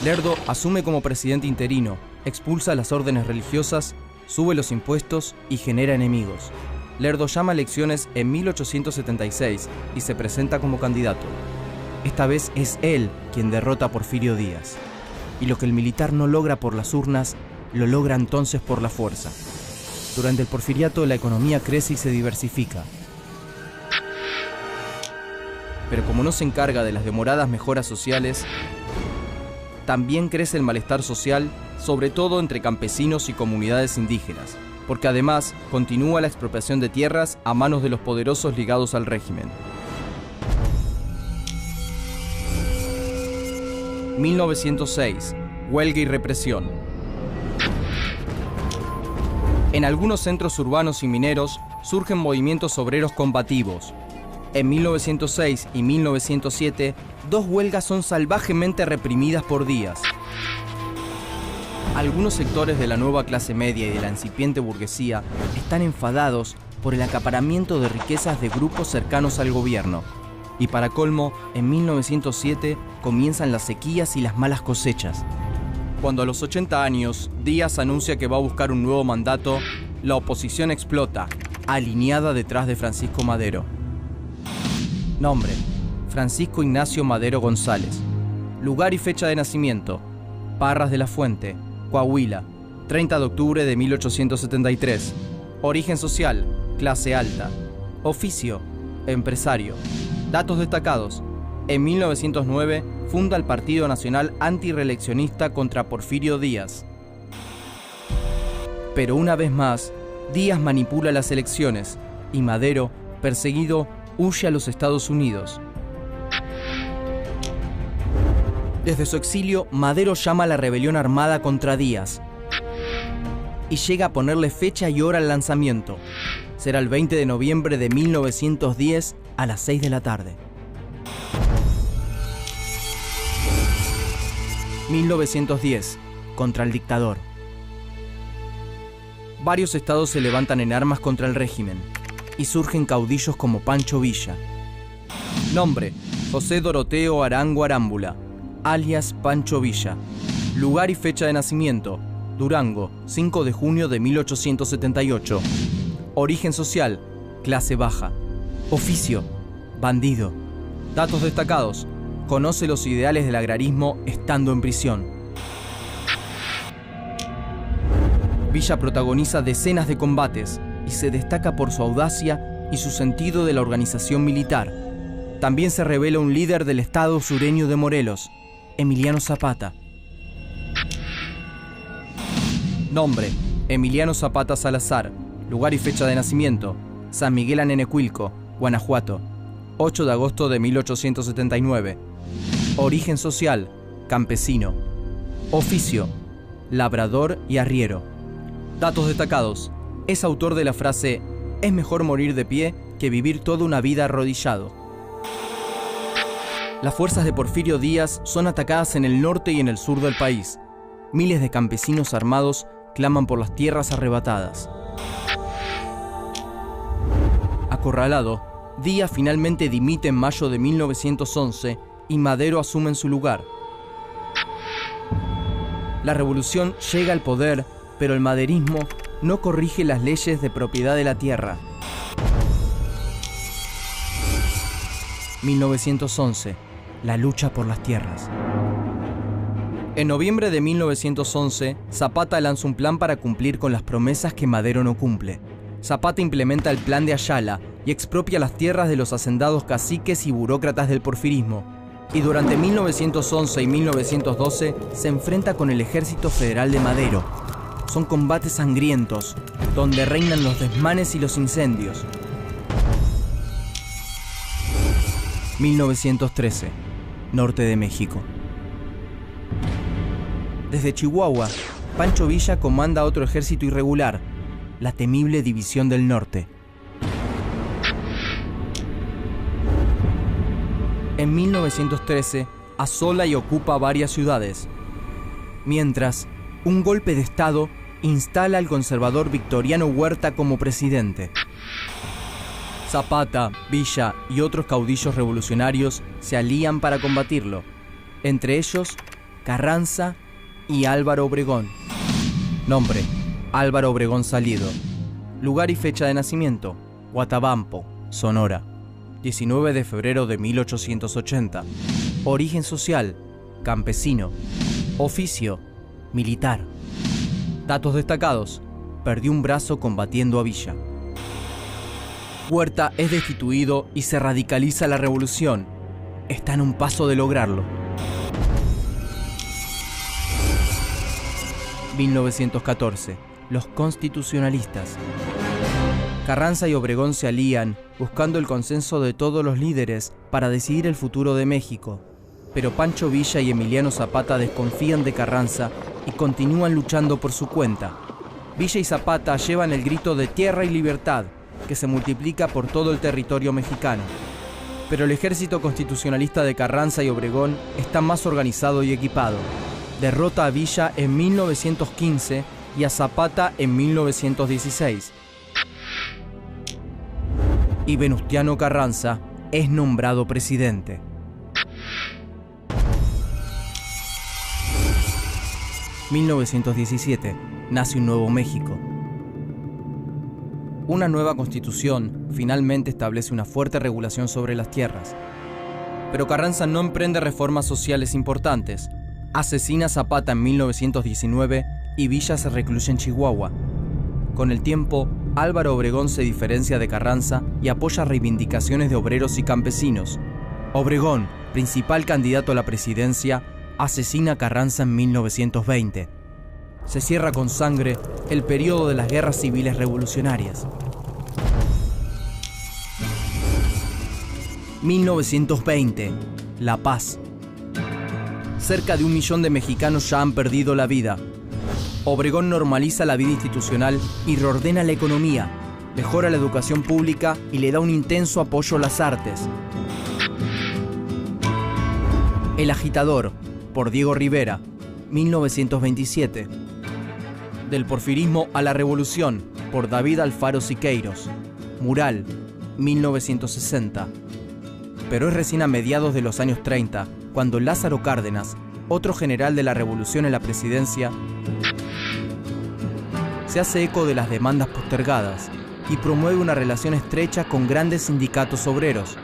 Lerdo asume como presidente interino, expulsa las órdenes religiosas, sube los impuestos y genera enemigos. Lerdo llama a elecciones en 1876 y se presenta como candidato. Esta vez es él quien derrota a Porfirio Díaz. Y lo que el militar no logra por las urnas, lo logra entonces por la fuerza. Durante el Porfiriato la economía crece y se diversifica. Pero como no se encarga de las demoradas mejoras sociales, también crece el malestar social, sobre todo entre campesinos y comunidades indígenas, porque además continúa la expropiación de tierras a manos de los poderosos ligados al régimen. 1906. Huelga y represión. En algunos centros urbanos y mineros surgen movimientos obreros combativos. En 1906 y 1907, 2 huelgas son salvajemente reprimidas por Díaz. Algunos sectores de la nueva clase media y de la incipiente burguesía están enfadados por el acaparamiento de riquezas de grupos cercanos al gobierno. Y para colmo, en 1907 comienzan las sequías y las malas cosechas. Cuando a los 80 años Díaz anuncia que va a buscar un nuevo mandato, la oposición explota, alineada detrás de Francisco Madero. Nombre: Francisco Ignacio Madero González. Lugar y fecha de nacimiento: Parras de la Fuente, Coahuila, 30 de octubre de 1873. Origen social: clase alta. Oficio: empresario. Datos destacados: en 1909 funda el Partido Nacional Antireeleccionista contra Porfirio Díaz. Pero una vez más, Díaz manipula las elecciones y Madero, perseguido, huye a los Estados Unidos. Desde su exilio, Madero llama a la rebelión armada contra Díaz y llega a ponerle fecha y hora al lanzamiento. Será el 20 de noviembre de 1910 a las 6 de la tarde. 1910. Contra el dictador. Varios estados se levantan en armas contra el régimen y surgen caudillos como Pancho Villa. Nombre: José Doroteo Arango Arámbula, alias Pancho Villa. Lugar y fecha de nacimiento: Durango, 5 de junio de 1878. Origen social, clase baja. Oficio, bandido. Datos destacados: conoce los ideales del agrarismo estando en prisión. Villa protagoniza decenas de combates y se destaca por su audacia y su sentido de la organización militar. También se revela un líder del estado sureño de Morelos, Emiliano Zapata. Nombre: Emiliano Zapata Salazar. Lugar y fecha de nacimiento: San Miguel Anenecuilco, Guanajuato, 8 de agosto de 1879. Origen social: campesino. Oficio: labrador y arriero. Datos destacados: es autor de la frase «Es mejor morir de pie que vivir toda una vida arrodillado». Las fuerzas de Porfirio Díaz son atacadas en el norte y en el sur del país. Miles de campesinos armados claman por las tierras arrebatadas. Acorralado, Díaz finalmente dimite en mayo de 1911 y Madero asume en su lugar. La revolución llega al poder, pero el maderismo no corrige las leyes de propiedad de la tierra. 1911. La lucha por las tierras. En noviembre de 1911, Zapata lanza un plan para cumplir con las promesas que Madero no cumple. Zapata implementa el Plan de Ayala y expropia las tierras de los hacendados caciques y burócratas del porfirismo. Y durante 1911 y 1912 se enfrenta con el Ejército Federal de Madero. Son combates sangrientos, donde reinan los desmanes y los incendios. 1913. Norte de México. Desde Chihuahua, Pancho Villa comanda otro ejército irregular, la temible División del Norte. En 1913, asola y ocupa varias ciudades. Mientras, un golpe de Estado instala al conservador Victoriano Huerta como presidente. Zapata, Villa y otros caudillos revolucionarios se alían para combatirlo, entre ellos Carranza y Álvaro Obregón. Nombre: Álvaro Obregón Salido. Lugar y fecha de nacimiento: Guatabampo, Sonora, 19 de febrero de 1880. Origen social: campesino. Oficio: militar. Datos destacados: perdió un brazo combatiendo a Villa. Huerta es destituido y se radicaliza la revolución. Está en un paso de lograrlo. 1914. Los constitucionalistas. Carranza y Obregón se alían, buscando el consenso de todos los líderes para decidir el futuro de México. Pero Pancho Villa y Emiliano Zapata desconfían de Carranza y continúan luchando por su cuenta. Villa y Zapata llevan el grito de tierra y libertad, que se multiplica por todo el territorio mexicano. Pero el ejército constitucionalista de Carranza y Obregón está más organizado y equipado. Derrota a Villa en 1915 y a Zapata en 1916. Y Venustiano Carranza es nombrado presidente. (1917) nace un nuevo México. Una nueva constitución finalmente establece una fuerte regulación sobre las tierras. Pero Carranza no emprende reformas sociales importantes. Asesina a Zapata en 1919 y Villa se recluye en Chihuahua. Con el tiempo, Álvaro Obregón se diferencia de Carranza y apoya reivindicaciones de obreros y campesinos. Obregón, principal candidato a la presidencia, asesina a Carranza en 1920. Se cierra con sangre el periodo de las guerras civiles revolucionarias. 1920. La paz. Cerca de 1 millón de mexicanos ya han perdido la vida. Obregón normaliza la vida institucional y reordena la economía, mejora la educación pública y le da un intenso apoyo a las artes. El agitador, por Diego Rivera, 1927. Del porfirismo a la revolución, por David Alfaro Siqueiros, Mural, 1960. Pero es recién a mediados de los años 30, cuando Lázaro Cárdenas, otro general de la revolución en la presidencia, se hace eco de las demandas postergadas y promueve una relación estrecha con grandes sindicatos obreros.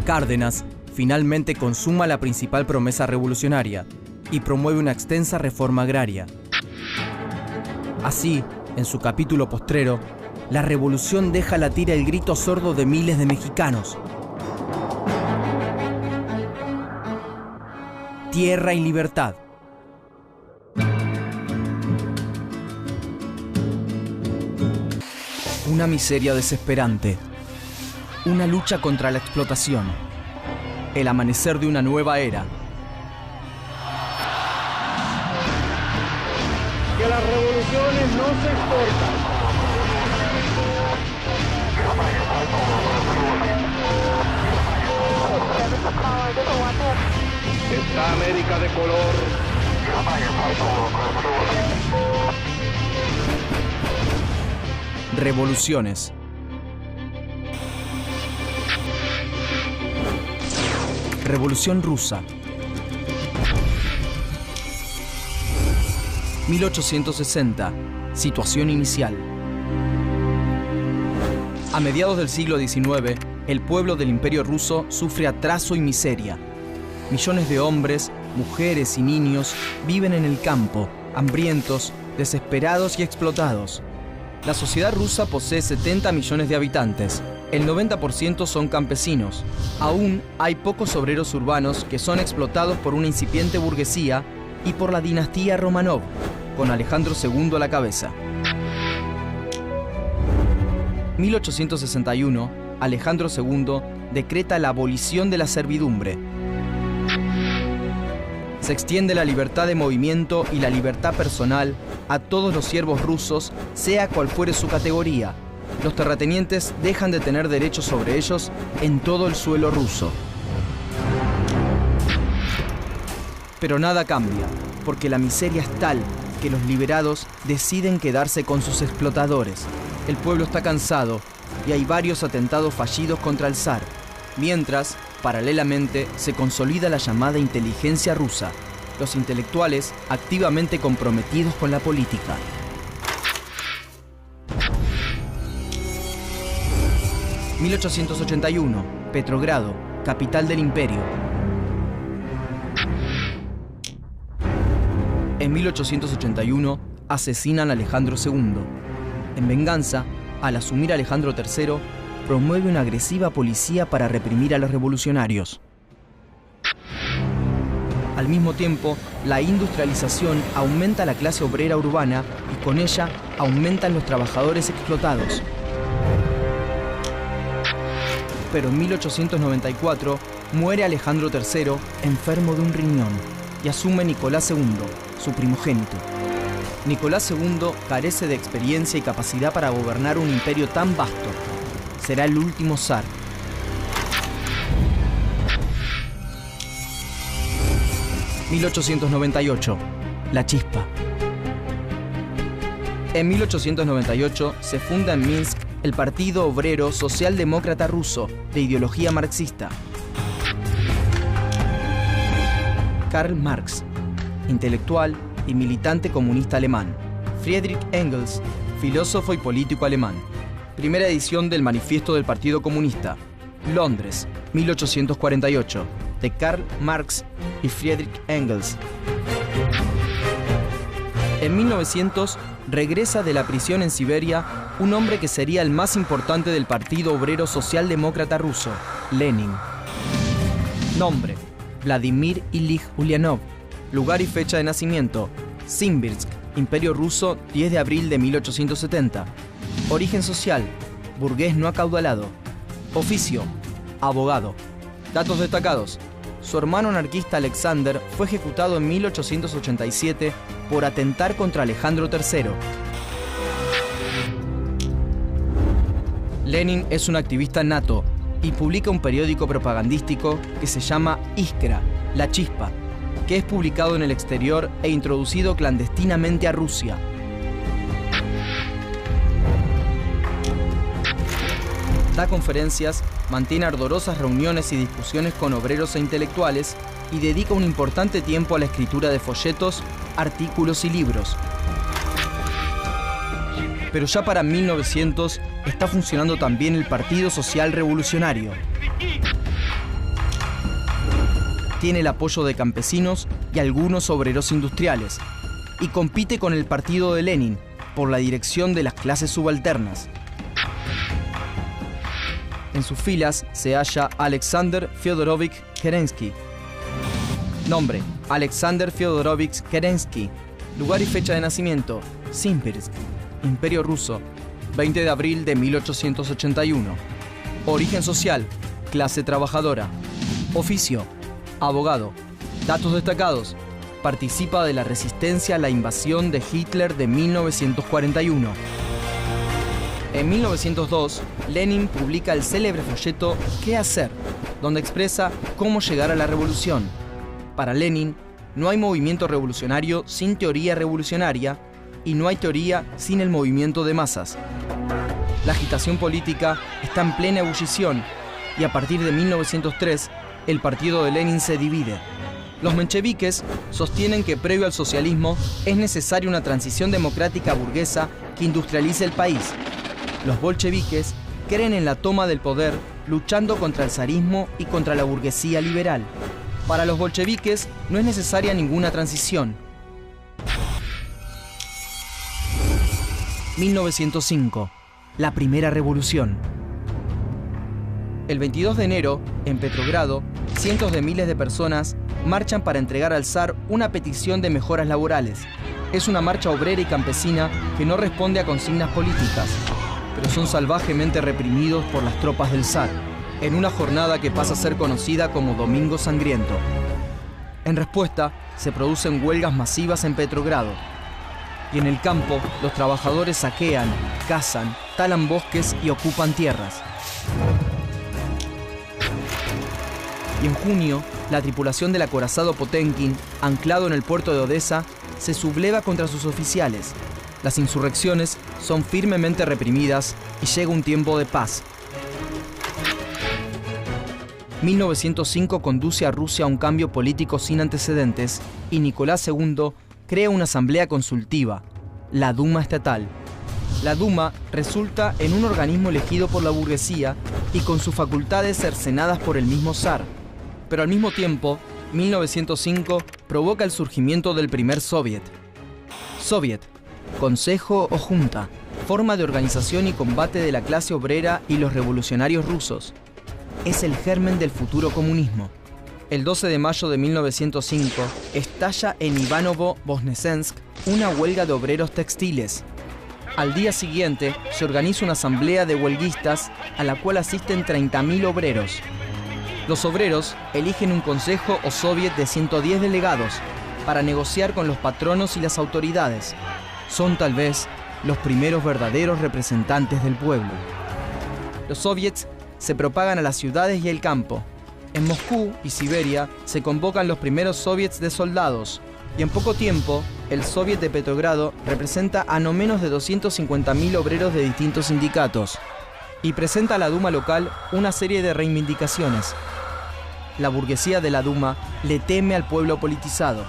Cárdenas finalmente consuma la principal promesa revolucionaria y promueve una extensa reforma agraria. Así, en su capítulo postrero, la revolución deja latir el grito sordo de miles de mexicanos. Tierra y libertad. Una miseria desesperante. Una lucha contra la explotación. El amanecer de una nueva era. Que las revoluciones no se exportan. Esta América de color. Revoluciones. Revolución rusa. 1860. Situación inicial. A mediados del siglo XIX, el pueblo del Imperio ruso sufre atraso y miseria. Millones de hombres, mujeres y niños viven en el campo, hambrientos, desesperados y explotados. La sociedad rusa posee 70 millones de habitantes. El 90% son campesinos. Aún hay pocos obreros urbanos que son explotados por una incipiente burguesía y por la dinastía Romanov, con Alejandro II a la cabeza. 1861, Alejandro II decreta la abolición de la servidumbre. Se extiende la libertad de movimiento y la libertad personal a todos los siervos rusos, sea cual fuere su categoría. Los terratenientes dejan de tener derechos sobre ellos en todo el suelo ruso. Pero nada cambia, porque la miseria es tal que los liberados deciden quedarse con sus explotadores. El pueblo está cansado y hay varios atentados fallidos contra el zar, mientras, paralelamente, se consolida la llamada inteligencia rusa, los intelectuales activamente comprometidos con la política. (1881) Petrogrado, capital del imperio. En 1881 asesinan a Alejandro II. En venganza, al asumir Alejandro III, promueve una agresiva policía para reprimir a los revolucionarios. Al mismo tiempo, la industrialización aumenta la clase obrera urbana y con ella aumentan los trabajadores explotados. Pero en 1894 muere Alejandro III enfermo de un riñón y asume Nicolás II, su primogénito. Nicolás II carece de experiencia y capacidad para gobernar un imperio tan vasto. Será el último zar. (1898) La Chispa. En 1898 se funda en Minsk el Partido Obrero Socialdemócrata Ruso, de ideología marxista. Karl Marx, intelectual y militante comunista alemán. Friedrich Engels, filósofo y político alemán. Primera edición del Manifiesto del Partido Comunista. Londres, 1848, de Karl Marx y Friedrich Engels. En 1900 regresa de la prisión en Siberia un hombre que sería el más importante del Partido Obrero Socialdemócrata Ruso, Lenin. Nombre: Vladimir Ilich Ulyanov. Lugar y fecha de nacimiento: Simbirsk, Imperio Ruso, 10 de abril de 1870. Origen social: burgués no acaudalado. Oficio: abogado. Datos destacados: su hermano anarquista Alexander fue ejecutado en 1887 por atentar contra Alejandro III. Lenin es un activista nato y publica un periódico propagandístico que se llama Iskra, La Chispa, que es publicado en el exterior e introducido clandestinamente a Rusia. Da conferencias, mantiene ardorosas reuniones y discusiones con obreros e intelectuales y dedica un importante tiempo a la escritura de folletos artículos y libros. Pero ya para 1900 está funcionando también el Partido Social Revolucionario. Tiene el apoyo de campesinos y algunos obreros industriales, y compite con el partido de Lenin por la dirección de las clases subalternas. En sus filas se halla Alexander Fyodorovich Kerensky. Nombre: Alexander Fyodorovich Kerensky. Lugar y fecha de nacimiento: Simbirsk, Imperio Ruso, 20 de abril de 1881. Origen social: clase trabajadora. Oficio: abogado. Datos destacados: participa de la resistencia a la invasión de Hitler de 1941. En 1902, Lenin publica el célebre folleto ¿Qué hacer?, donde expresa cómo llegar a la revolución. Para Lenin, no hay movimiento revolucionario sin teoría revolucionaria y no hay teoría sin el movimiento de masas. La agitación política está en plena ebullición y a partir de 1903, el partido de Lenin se divide. Los mencheviques sostienen que previo al socialismo es necesaria una transición democrática burguesa que industrialice el país. Los bolcheviques creen en la toma del poder luchando contra el zarismo y contra la burguesía liberal. Para los bolcheviques no es necesaria ninguna transición. 1905. La primera revolución. El 22 de enero, en Petrogrado, cientos de miles de personas marchan para entregar al zar una petición de mejoras laborales. Es una marcha obrera y campesina que no responde a consignas políticas, pero son salvajemente reprimidos por las tropas del zar, en una jornada que pasa a ser conocida como Domingo Sangriento. En respuesta, se producen huelgas masivas en Petrogrado. Y en el campo, los trabajadores saquean, cazan, talan bosques y ocupan tierras. Y en junio, la tripulación del acorazado Potemkin, anclado en el puerto de Odessa, se subleva contra sus oficiales. Las insurrecciones son firmemente reprimidas y llega un tiempo de paz. 1905 conduce a Rusia a un cambio político sin antecedentes y Nicolás II crea una asamblea consultiva, la Duma Estatal. La Duma resulta en un organismo elegido por la burguesía y con sus facultades cercenadas por el mismo zar. Pero al mismo tiempo, 1905 provoca el surgimiento del primer soviet. Soviet, consejo o junta, forma de organización y combate de la clase obrera y los revolucionarios rusos. Es el germen del futuro comunismo. El 12 de mayo de 1905 estalla en Ivanovo-Voznesensk una huelga de obreros textiles. Al día siguiente se organiza una asamblea de huelguistas a la cual asisten 30.000 obreros. Los obreros eligen un consejo o soviet de 110 delegados para negociar con los patronos y las autoridades. Son tal vez los primeros verdaderos representantes del pueblo. Los soviets se propagan a las ciudades y el campo. En Moscú y Siberia se convocan los primeros soviets de soldados y en poco tiempo el soviet de Petrogrado representa a no menos de 250.000 obreros de distintos sindicatos y presenta a la Duma local una serie de reivindicaciones. La burguesía de la Duma le teme al pueblo politizado.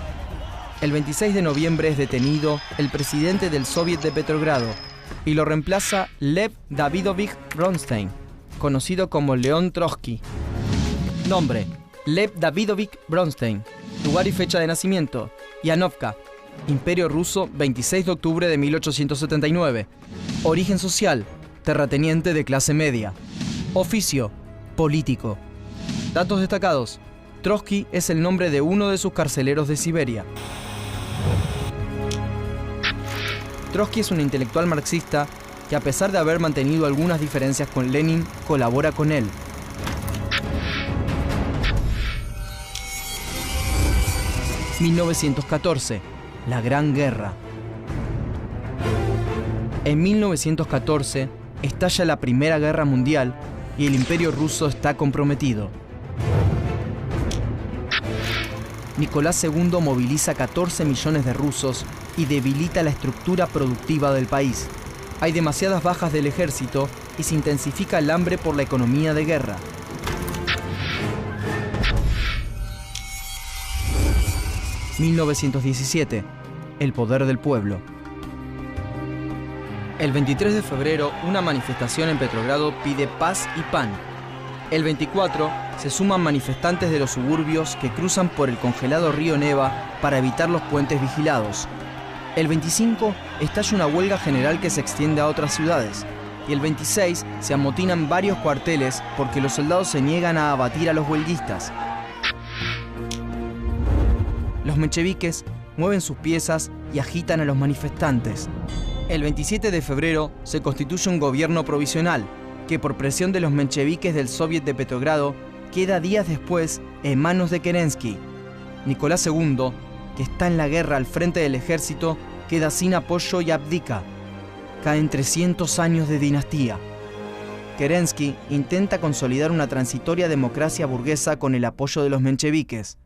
El 26 de noviembre es detenido el presidente del Soviet de Petrogrado y lo reemplaza Lev Davidovich Bronstein, conocido como León Trotsky. Nombre: Lev Davidovich Bronstein. Lugar y fecha de nacimiento: Yanovka, Imperio Ruso, 26 de octubre de 1879. Origen social: terrateniente de clase media. Oficio: político. Datos destacados: Trotsky es el nombre de uno de sus carceleros de Siberia. Trotsky es un intelectual marxista que, a pesar de haber mantenido algunas diferencias con Lenin, colabora con él. ...1914... La Gran Guerra. En 1914 estalla la Primera Guerra Mundial y el Imperio Ruso está comprometido. Nicolás II moviliza 14 millones de rusos y debilita la estructura productiva del país. Hay demasiadas bajas del ejército y se intensifica el hambre por la economía de guerra. ...1917... el poder del pueblo. El 23 de febrero, una manifestación en Petrogrado pide paz y pan. El 24, se suman manifestantes de los suburbios que cruzan por el congelado río Neva para evitar los puentes vigilados. El 25, estalla una huelga general que se extiende a otras ciudades. Y el 26, se amotinan varios cuarteles porque los soldados se niegan a abatir a los huelguistas. Los mencheviques mueven sus piezas y agitan a los manifestantes. El 27 de febrero se constituye un gobierno provisional que, por presión de los mencheviques del Soviet de Petrogrado, queda días después en manos de Kerensky. Nicolás II, que está en la guerra al frente del ejército, queda sin apoyo y abdica. Caen 300 años de dinastía. Kerensky intenta consolidar una transitoria democracia burguesa con el apoyo de los mencheviques.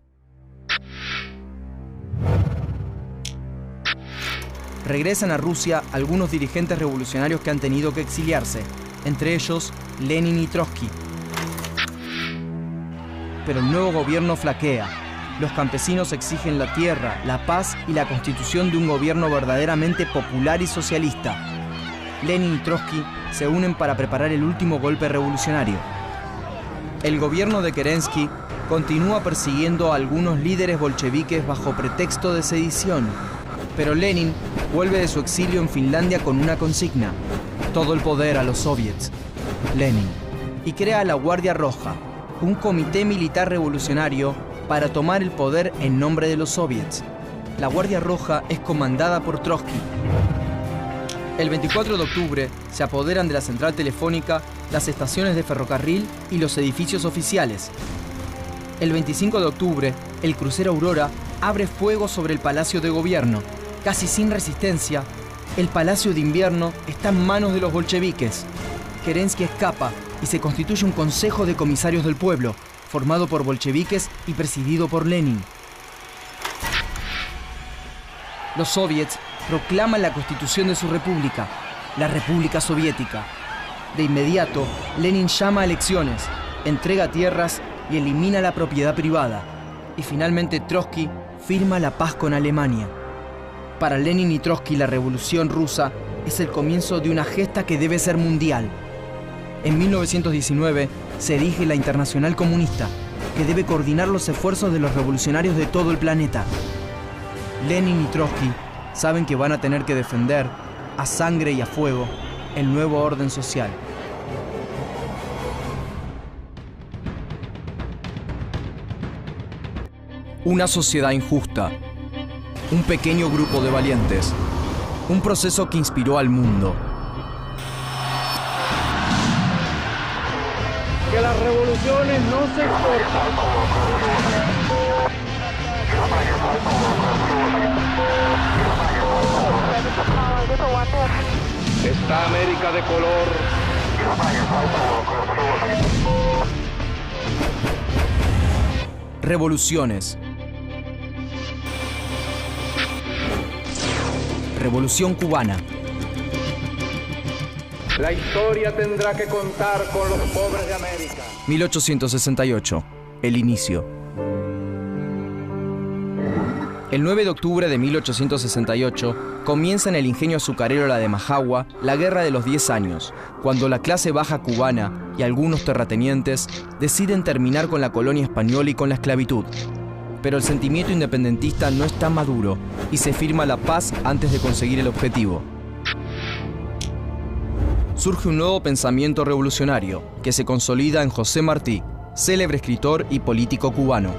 Regresan a Rusia algunos dirigentes revolucionarios que han tenido que exiliarse, entre ellos Lenin y Trotsky. Pero el nuevo gobierno flaquea. Los campesinos exigen la tierra, la paz y la constitución de un gobierno verdaderamente popular y socialista. Lenin y Trotsky se unen para preparar el último golpe revolucionario. El gobierno de Kerensky continúa persiguiendo a algunos líderes bolcheviques bajo pretexto de sedición. Pero Lenin vuelve de su exilio en Finlandia con una consigna: todo el poder a los soviets. Lenin. Y crea la Guardia Roja, un comité militar revolucionario para tomar el poder en nombre de los soviets. La Guardia Roja es comandada por Trotsky. El 24 de octubre se apoderan de la central telefónica, las estaciones de ferrocarril y los edificios oficiales. El 25 de octubre, el crucero Aurora abre fuego sobre el Palacio de Gobierno. Casi sin resistencia, el Palacio de Invierno está en manos de los bolcheviques. Kerensky escapa y se constituye un consejo de comisarios del pueblo, formado por bolcheviques y presidido por Lenin. Los soviets proclaman la constitución de su república, la República Soviética. De inmediato, Lenin llama a elecciones, entrega tierras y elimina la propiedad privada. Y finalmente Trotsky firma la paz con Alemania. Para Lenin y Trotsky, la revolución rusa es el comienzo de una gesta que debe ser mundial. En 1919 se erige la Internacional Comunista, que debe coordinar los esfuerzos de los revolucionarios de todo el planeta. Lenin y Trotsky saben que van a tener que defender, a sangre y a fuego, el nuevo orden social. Una sociedad injusta. Un pequeño grupo de valientes. Un proceso que inspiró al mundo. Que las revoluciones no se exportan. Está América de color. Revoluciones. Revolución cubana. La historia tendrá que contar con los pobres de América. 1868. El inicio. El 9 de octubre de 1868 comienza en el ingenio azucarero La de Majagua la Guerra de los 10 años, cuando la clase baja cubana y algunos terratenientes deciden terminar con la colonia española y con la esclavitud. Pero el sentimiento independentista no está maduro y se firma la paz antes de conseguir el objetivo. Surge un nuevo pensamiento revolucionario que se consolida en José Martí, célebre escritor y político cubano.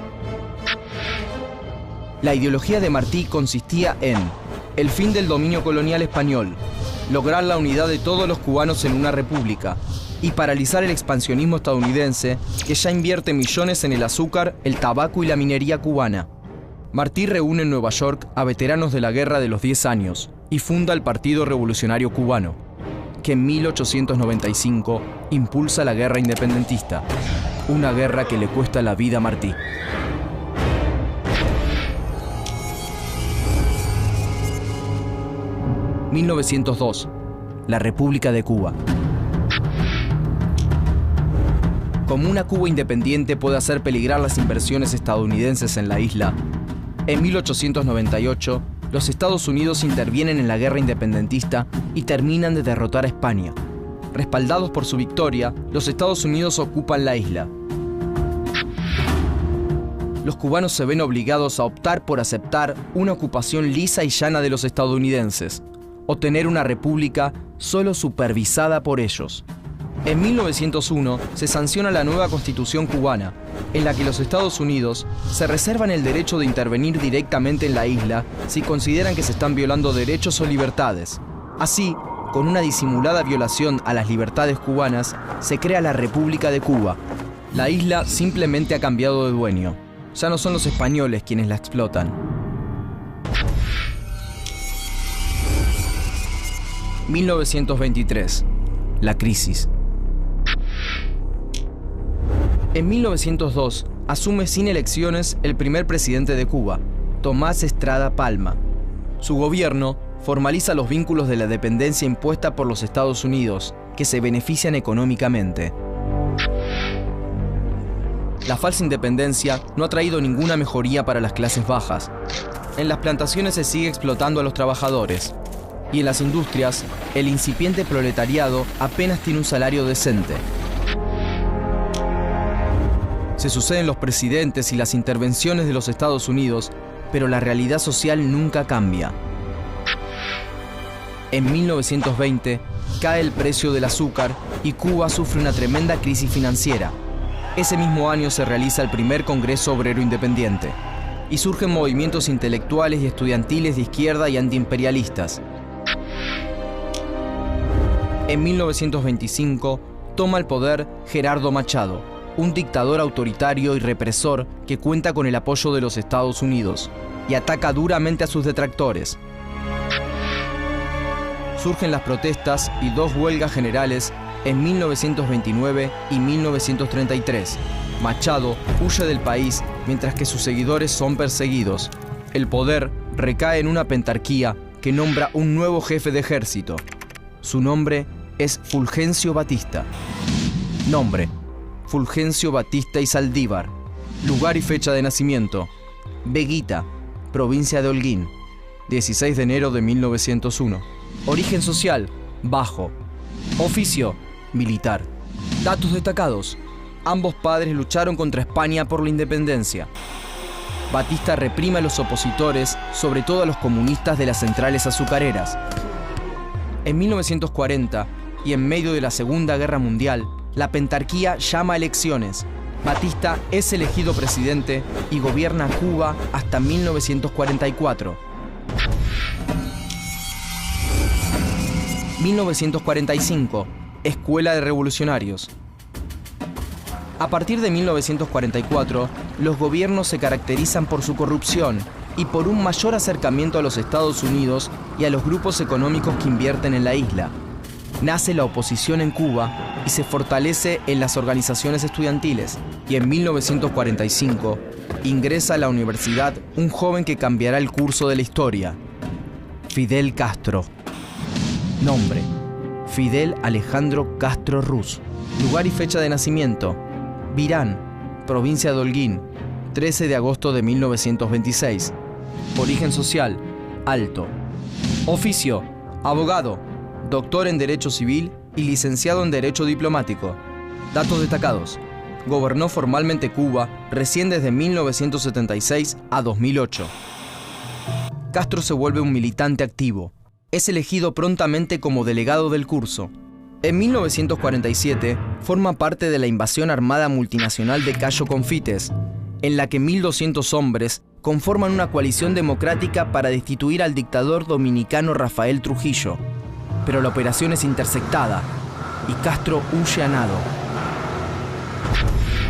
La ideología de Martí consistía en el fin del dominio colonial español, lograr la unidad de todos los cubanos en una república y paralizar el expansionismo estadounidense que ya invierte millones en el azúcar, el tabaco y la minería cubana. Martí reúne en Nueva York a veteranos de la Guerra de los 10 años y funda el Partido Revolucionario Cubano, que en 1895 impulsa la guerra independentista, una guerra que le cuesta la vida a Martí. ...1902... la República de Cuba. Como una Cuba independiente puede hacer peligrar las inversiones estadounidenses en la isla, en 1898 los Estados Unidos intervienen en la guerra independentista y terminan de derrotar a España. Respaldados por su victoria, los Estados Unidos ocupan la isla. Los cubanos se ven obligados a optar por aceptar una ocupación lisa y llana de los estadounidenses, o tener una república solo supervisada por ellos. En 1901 se sanciona la nueva Constitución cubana, en la que los Estados Unidos se reservan el derecho de intervenir directamente en la isla si consideran que se están violando derechos o libertades. Así, con una disimulada violación a las libertades cubanas, se crea la República de Cuba. La isla simplemente ha cambiado de dueño. Ya no son los españoles quienes la explotan. 1923. La crisis. En 1902, asume sin elecciones el primer presidente de Cuba, Tomás Estrada Palma. Su gobierno formaliza los vínculos de la dependencia impuesta por los Estados Unidos, que se benefician económicamente. La falsa independencia no ha traído ninguna mejoría para las clases bajas. En las plantaciones se sigue explotando a los trabajadores. Y en las industrias, el incipiente proletariado apenas tiene un salario decente. Se suceden los presidentes y las intervenciones de los Estados Unidos, pero la realidad social nunca cambia. En 1920 cae el precio del azúcar y Cuba sufre una tremenda crisis financiera. Ese mismo año se realiza el primer Congreso Obrero Independiente y surgen movimientos intelectuales y estudiantiles de izquierda y antiimperialistas. En 1925 toma el poder Gerardo Machado, un dictador autoritario y represor que cuenta con el apoyo de los Estados Unidos y ataca duramente a sus detractores. Surgen las protestas y dos huelgas generales en 1929 y 1933. Machado huye del país mientras que sus seguidores son perseguidos. El poder recae en una pentarquía que nombra un nuevo jefe de ejército. Su nombre es Fulgencio Batista. Nombre: Fulgencio Batista y Saldívar. Lugar y fecha de nacimiento: Veguita, provincia de Holguín, 16 de enero de 1901. Origen social: bajo. Oficio: militar. Datos destacados: ambos padres lucharon contra España por la independencia. Batista reprime a los opositores, sobre todo a los comunistas de las centrales azucareras. En 1940, y en medio de la Segunda Guerra Mundial, la pentarquía llama a elecciones. Batista es elegido presidente y gobierna Cuba hasta 1944. 1945, Escuela de Revolucionarios. A partir de 1944, los gobiernos se caracterizan por su corrupción y por un mayor acercamiento a los Estados Unidos y a los grupos económicos que invierten en la isla. Nace la oposición en Cuba y se fortalece en las organizaciones estudiantiles. Y en 1945 ingresa a la universidad un joven que cambiará el curso de la historia: Fidel Castro. Nombre: Fidel Alejandro Castro Ruz. Lugar y fecha de nacimiento: Virán, provincia de Holguín, 13 de agosto de 1926. Origen social: alto. Oficio: abogado, doctor en Derecho Civil y licenciado en Derecho Diplomático. Datos destacados: gobernó formalmente Cuba recién desde 1976 a 2008. Castro se vuelve un militante activo. Es elegido prontamente como delegado del curso. En 1947 forma parte de la invasión armada multinacional de Cayo Confites, en la que 1.200 hombres conforman una coalición democrática para destituir al dictador dominicano Rafael Trujillo. Pero la operación es interceptada y Castro huye a nado.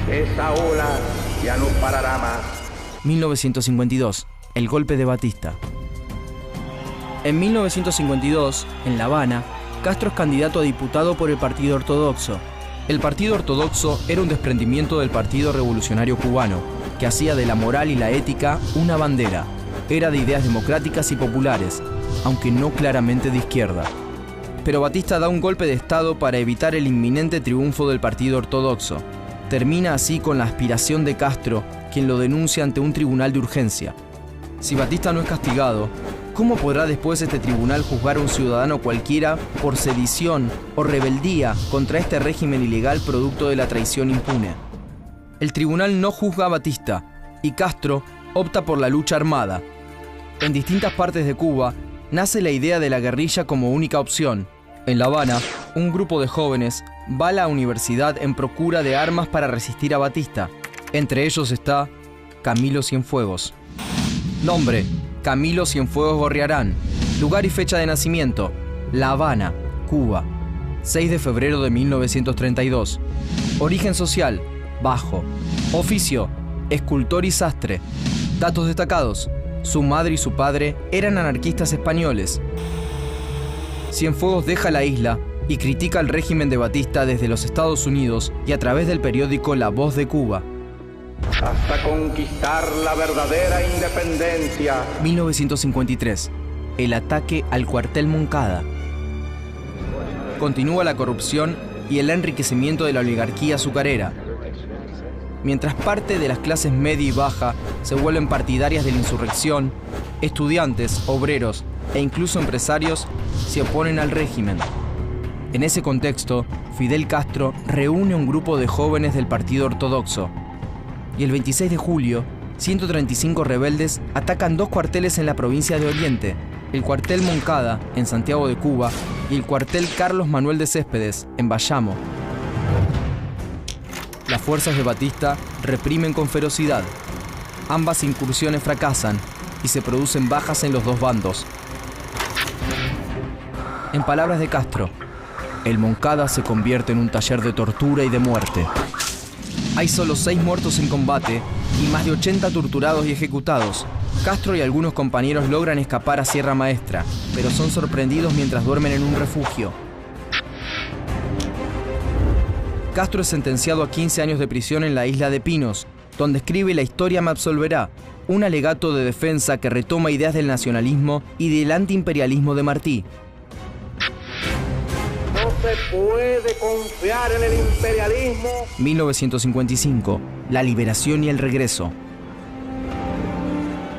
Esa ola ya no parará más. 1952, el golpe de Batista. En 1952, en La Habana, Castro es candidato a diputado por el Partido Ortodoxo. El Partido Ortodoxo era un desprendimiento del Partido Revolucionario Cubano, que hacía de la moral y la ética una bandera. Era de ideas democráticas y populares, aunque no claramente de izquierda. Pero Batista da un golpe de Estado para evitar el inminente triunfo del Partido Ortodoxo. Termina así con la aspiración de Castro, quien lo denuncia ante un tribunal de urgencia. Si Batista no es castigado, ¿cómo podrá después este tribunal juzgar a un ciudadano cualquiera por sedición o rebeldía contra este régimen ilegal producto de la traición impune? El tribunal no juzga a Batista y Castro opta por la lucha armada. En distintas partes de Cuba nace la idea de la guerrilla como única opción. En La Habana, un grupo de jóvenes va a la universidad en procura de armas para resistir a Batista. Entre ellos está Camilo Cienfuegos. Nombre: Camilo Cienfuegos Gorriarán. Lugar y fecha de nacimiento: La Habana, Cuba, 6 de febrero de 1932. Origen social: bajo. Oficio: escultor y sastre. Datos destacados: su madre y su padre eran anarquistas españoles. Cienfuegos deja la isla y critica el régimen de Batista desde los Estados Unidos y a través del periódico La Voz de Cuba. Hasta conquistar la verdadera independencia. 1953. El ataque al cuartel Moncada. Continúa la corrupción y el enriquecimiento de la oligarquía azucarera. Mientras parte de las clases media y baja se vuelven partidarias de la insurrección, estudiantes, obreros e incluso empresarios se oponen al régimen. En ese contexto, Fidel Castro reúne un grupo de jóvenes del Partido Ortodoxo. Y el 26 de julio, 135 rebeldes atacan 2 cuarteles en la provincia de Oriente, el cuartel Moncada, en Santiago de Cuba, y el cuartel Carlos Manuel de Céspedes, en Bayamo. Las fuerzas de Batista reprimen con ferocidad. Ambas incursiones fracasan y se producen bajas en los 2 bandos. En palabras de Castro, el Moncada se convierte en un taller de tortura y de muerte. Hay solo 6 muertos en combate y más de 80 torturados y ejecutados. Castro y algunos compañeros logran escapar a Sierra Maestra, pero son sorprendidos mientras duermen en un refugio. Castro es sentenciado a 15 años de prisión en la isla de Pinos, donde escribe La historia me absolverá, un alegato de defensa que retoma ideas del nacionalismo y del antiimperialismo de Martí. No se puede confiar en el imperialismo. 1955. La liberación y el regreso.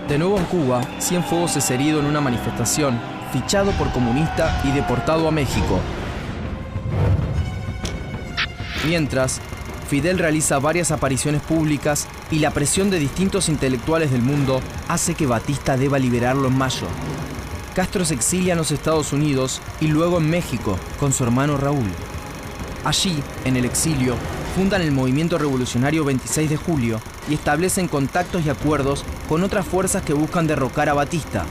De nuevo en Cuba, Cienfuegos es herido en una manifestación, fichado por comunista y deportado a México. Mientras, Fidel realiza varias apariciones públicas y la presión de distintos intelectuales del mundo hace que Batista deba liberarlo en mayo. Castro se exilia en los Estados Unidos y luego en México con su hermano Raúl. Allí, en el exilio, fundan el movimiento revolucionario 26 de julio y establecen contactos y acuerdos con otras fuerzas que buscan derrocar a Batista.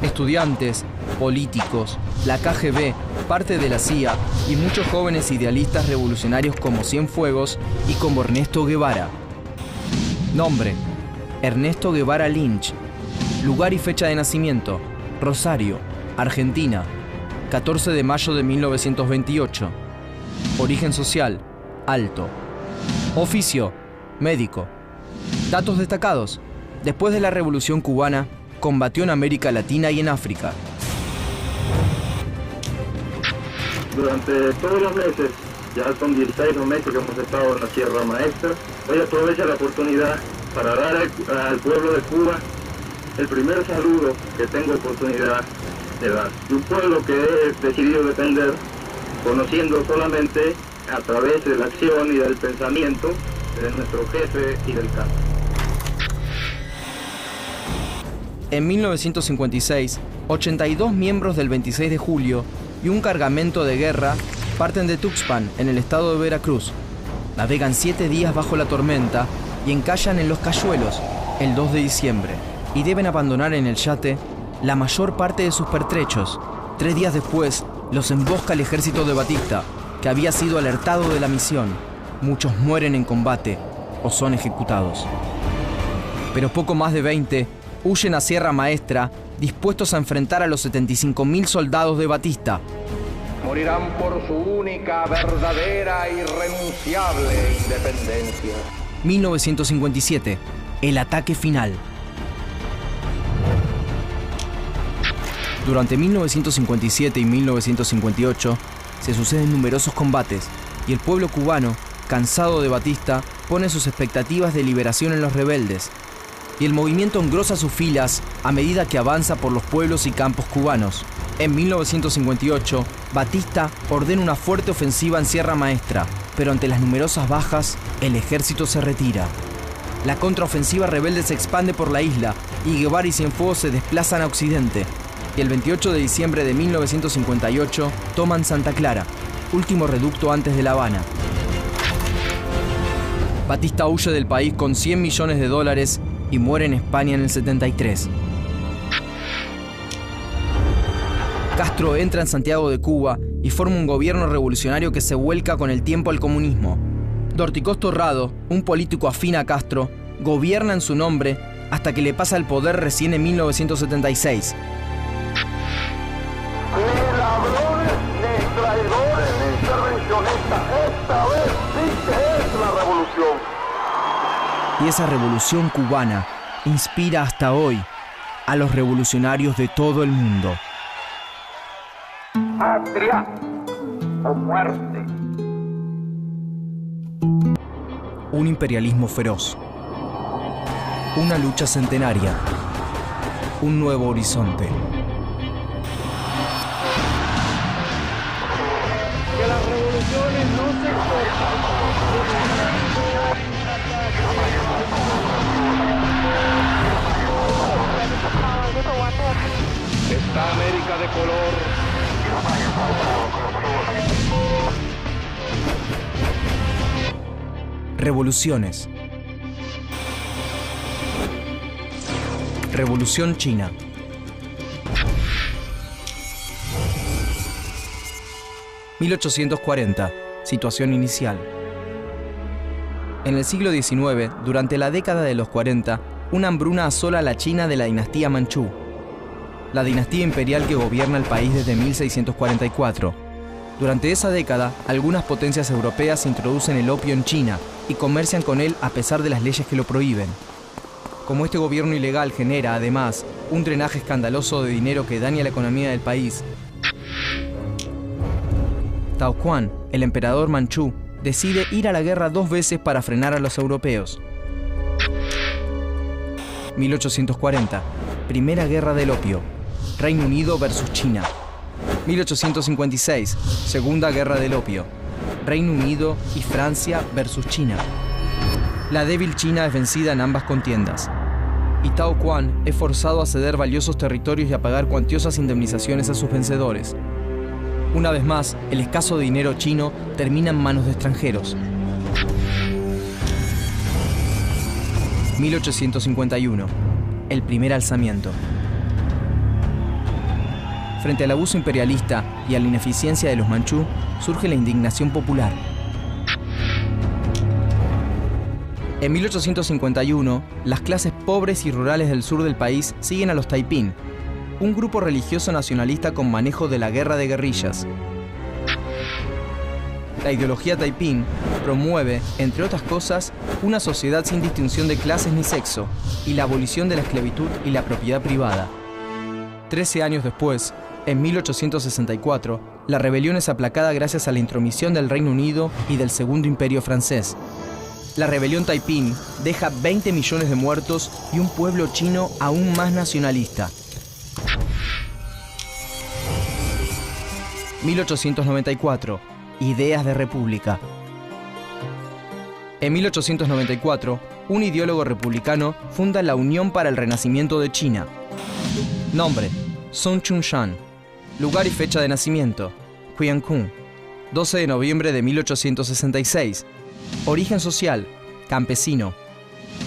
Estudiantes, políticos, la KGB, parte de la CIA y muchos jóvenes idealistas revolucionarios como Cienfuegos y como Ernesto Guevara. Nombre: Ernesto Guevara Lynch. Lugar y fecha de nacimiento: Rosario, Argentina, 14 de mayo de 1928. Origen social: alto. Oficio: médico. Datos destacados: después de la Revolución Cubana, combatió en América Latina y en África. Durante todos los meses, ya son 16 los meses que hemos estado en la Sierra Maestra, hoy aprovecho la oportunidad para dar al pueblo de Cuba el primer saludo que tengo oportunidad de dar. De un pueblo que he decidido defender, conociendo solamente a través de la acción y del pensamiento de nuestro jefe y del campo. En 1956, 82 miembros del 26 de julio y un cargamento de guerra parten de Tuxpan, en el estado de Veracruz. Navegan 7 días bajo la tormenta y encallan en Los Cayuelos el 2 de diciembre. Y deben abandonar en el yate la mayor parte de sus pertrechos. 3 días después, los embosca el ejército de Batista, que había sido alertado de la misión. Muchos mueren en combate o son ejecutados. Pero poco más de 20 huyen a Sierra Maestra, dispuestos a enfrentar a los 75.000 soldados de Batista. Morirán por su única, verdadera, irrenunciable independencia. 1957. El ataque final. Durante 1957 y 1958 se suceden numerosos combates y el pueblo cubano, cansado de Batista, pone sus expectativas de liberación en los rebeldes. y el movimiento engrosa sus filas a medida que avanza por los pueblos y campos cubanos. En 1958, Batista ordena una fuerte ofensiva en Sierra Maestra, pero ante las numerosas bajas, el ejército se retira. La contraofensiva rebelde se expande por la isla y Guevara y Cienfuegos se desplazan a Occidente. Y el 28 de diciembre de 1958 toman Santa Clara, último reducto antes de La Habana. Batista huye del país con $100 millones y muere en España en el 73. Castro entra en Santiago de Cuba y forma un gobierno revolucionario que se vuelca con el tiempo al comunismo. Dorticós Torrado, un político afín a Castro, gobierna en su nombre hasta que le pasa el poder recién en 1976. Ni ladrones, ni traidores, ni intervencionistas. Esta vez sí que es la revolución. Y esa revolución cubana inspira hasta hoy a los revolucionarios de todo el mundo. Patria o muerte. Un imperialismo feroz. Una lucha centenaria. Un nuevo horizonte. Que las revoluciones no se cortan. Esta América de color. Revoluciones. Revolución China. (1840) Situación inicial. En el siglo XIX, durante la década de los 40, una hambruna asola a la China de la dinastía Manchú, la dinastía imperial que gobierna el país desde 1644. Durante esa década, algunas potencias europeas introducen el opio en China y comercian con él a pesar de las leyes que lo prohíben. Como este gobierno ilegal genera, además, un drenaje escandaloso de dinero que daña la economía del país, Tao Quan, el emperador manchú, decide ir a la guerra 2 veces para frenar a los europeos. 1840. Primera Guerra del Opio. Reino Unido versus China. 1856. Segunda Guerra del Opio. Reino Unido y Francia versus China. La débil China es vencida en ambas contiendas. Y Tao Quan es forzado a ceder valiosos territorios y a pagar cuantiosas indemnizaciones a sus vencedores. Una vez más, el escaso dinero chino termina en manos de extranjeros. 1851. El primer alzamiento. Frente al abuso imperialista y a la ineficiencia de los manchú, surge la indignación popular. En 1851, las clases pobres y rurales del sur del país siguen a los taiping, un grupo religioso nacionalista con manejo de la guerra de guerrillas. La ideología taiping promueve, entre otras cosas, una sociedad sin distinción de clases ni sexo y la abolición de la esclavitud y la propiedad privada. 13 años después, en 1864, la rebelión es aplacada gracias a la intromisión del Reino Unido y del Segundo Imperio francés. La rebelión taiping deja 20 millones de muertos y un pueblo chino aún más nacionalista. 1894. Ideas de república. En 1894, un ideólogo republicano funda la Unión para el Renacimiento de China. Nombre: Sun Chun-shan. Lugar y fecha de nacimiento: Qiankun, 12 de noviembre de 1866. Origen social: campesino.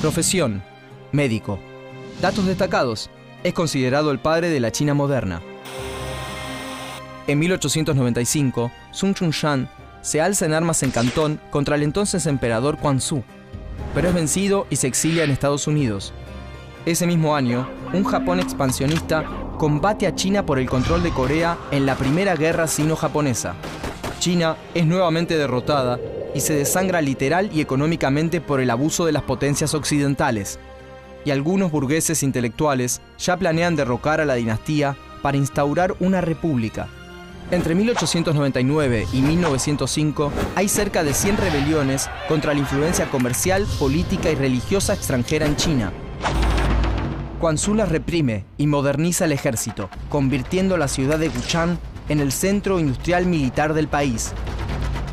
Profesión: médico. Datos destacados: es considerado el padre de la China moderna. En 1895, Sun Chun-shan se alza en armas en Cantón contra el entonces emperador Quanzhou, pero es vencido y se exilia en Estados Unidos. Ese mismo año, un Japón expansionista combate a China por el control de Corea en la Primera Guerra Sino-Japonesa. China es nuevamente derrotada y se desangra literal y económicamente por el abuso de las potencias occidentales. Y algunos burgueses intelectuales ya planean derrocar a la dinastía para instaurar una república. Entre 1899 y 1905 hay cerca de 100 rebeliones contra la influencia comercial, política y religiosa extranjera en China. Quanzhou las reprime y moderniza el ejército, convirtiendo la ciudad de Wuchang en el centro industrial militar del país.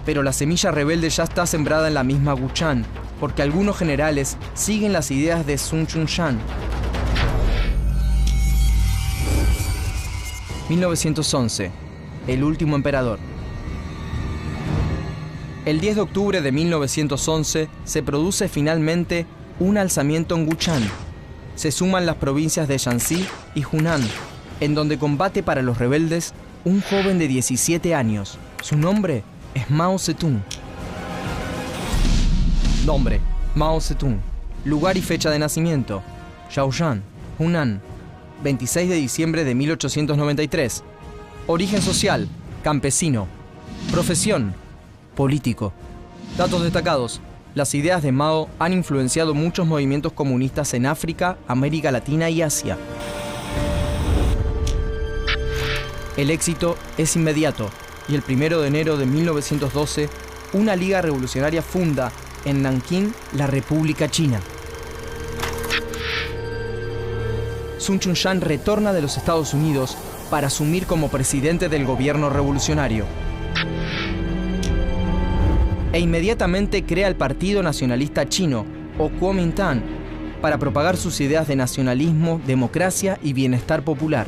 Pero la semilla rebelde ya está sembrada en la misma Wuchang, porque algunos generales siguen las ideas de Sun Chun-shan. 1911. El último emperador. El 10 de octubre de 1911 se produce finalmente un alzamiento en Wuchang. Se suman las provincias de Shanxi y Hunan, en donde combate para los rebeldes un joven de 17 años. Su nombre es Mao Zedong. Nombre: Mao Zedong. Lugar y fecha de nacimiento: Shaoxan, Hunan, 26 de diciembre de 1893. Origen social: campesino. Profesión: político. Datos destacados: las ideas de Mao han influenciado muchos movimientos comunistas en África, América Latina y Asia. El éxito es inmediato y el 1 de enero de 1912 una liga revolucionaria funda en Nankín la República China. Sun Chun-shan retorna de los Estados Unidos para asumir como presidente del gobierno revolucionario. E inmediatamente crea el Partido Nacionalista Chino, o Kuomintang, para propagar sus ideas de nacionalismo, democracia y bienestar popular.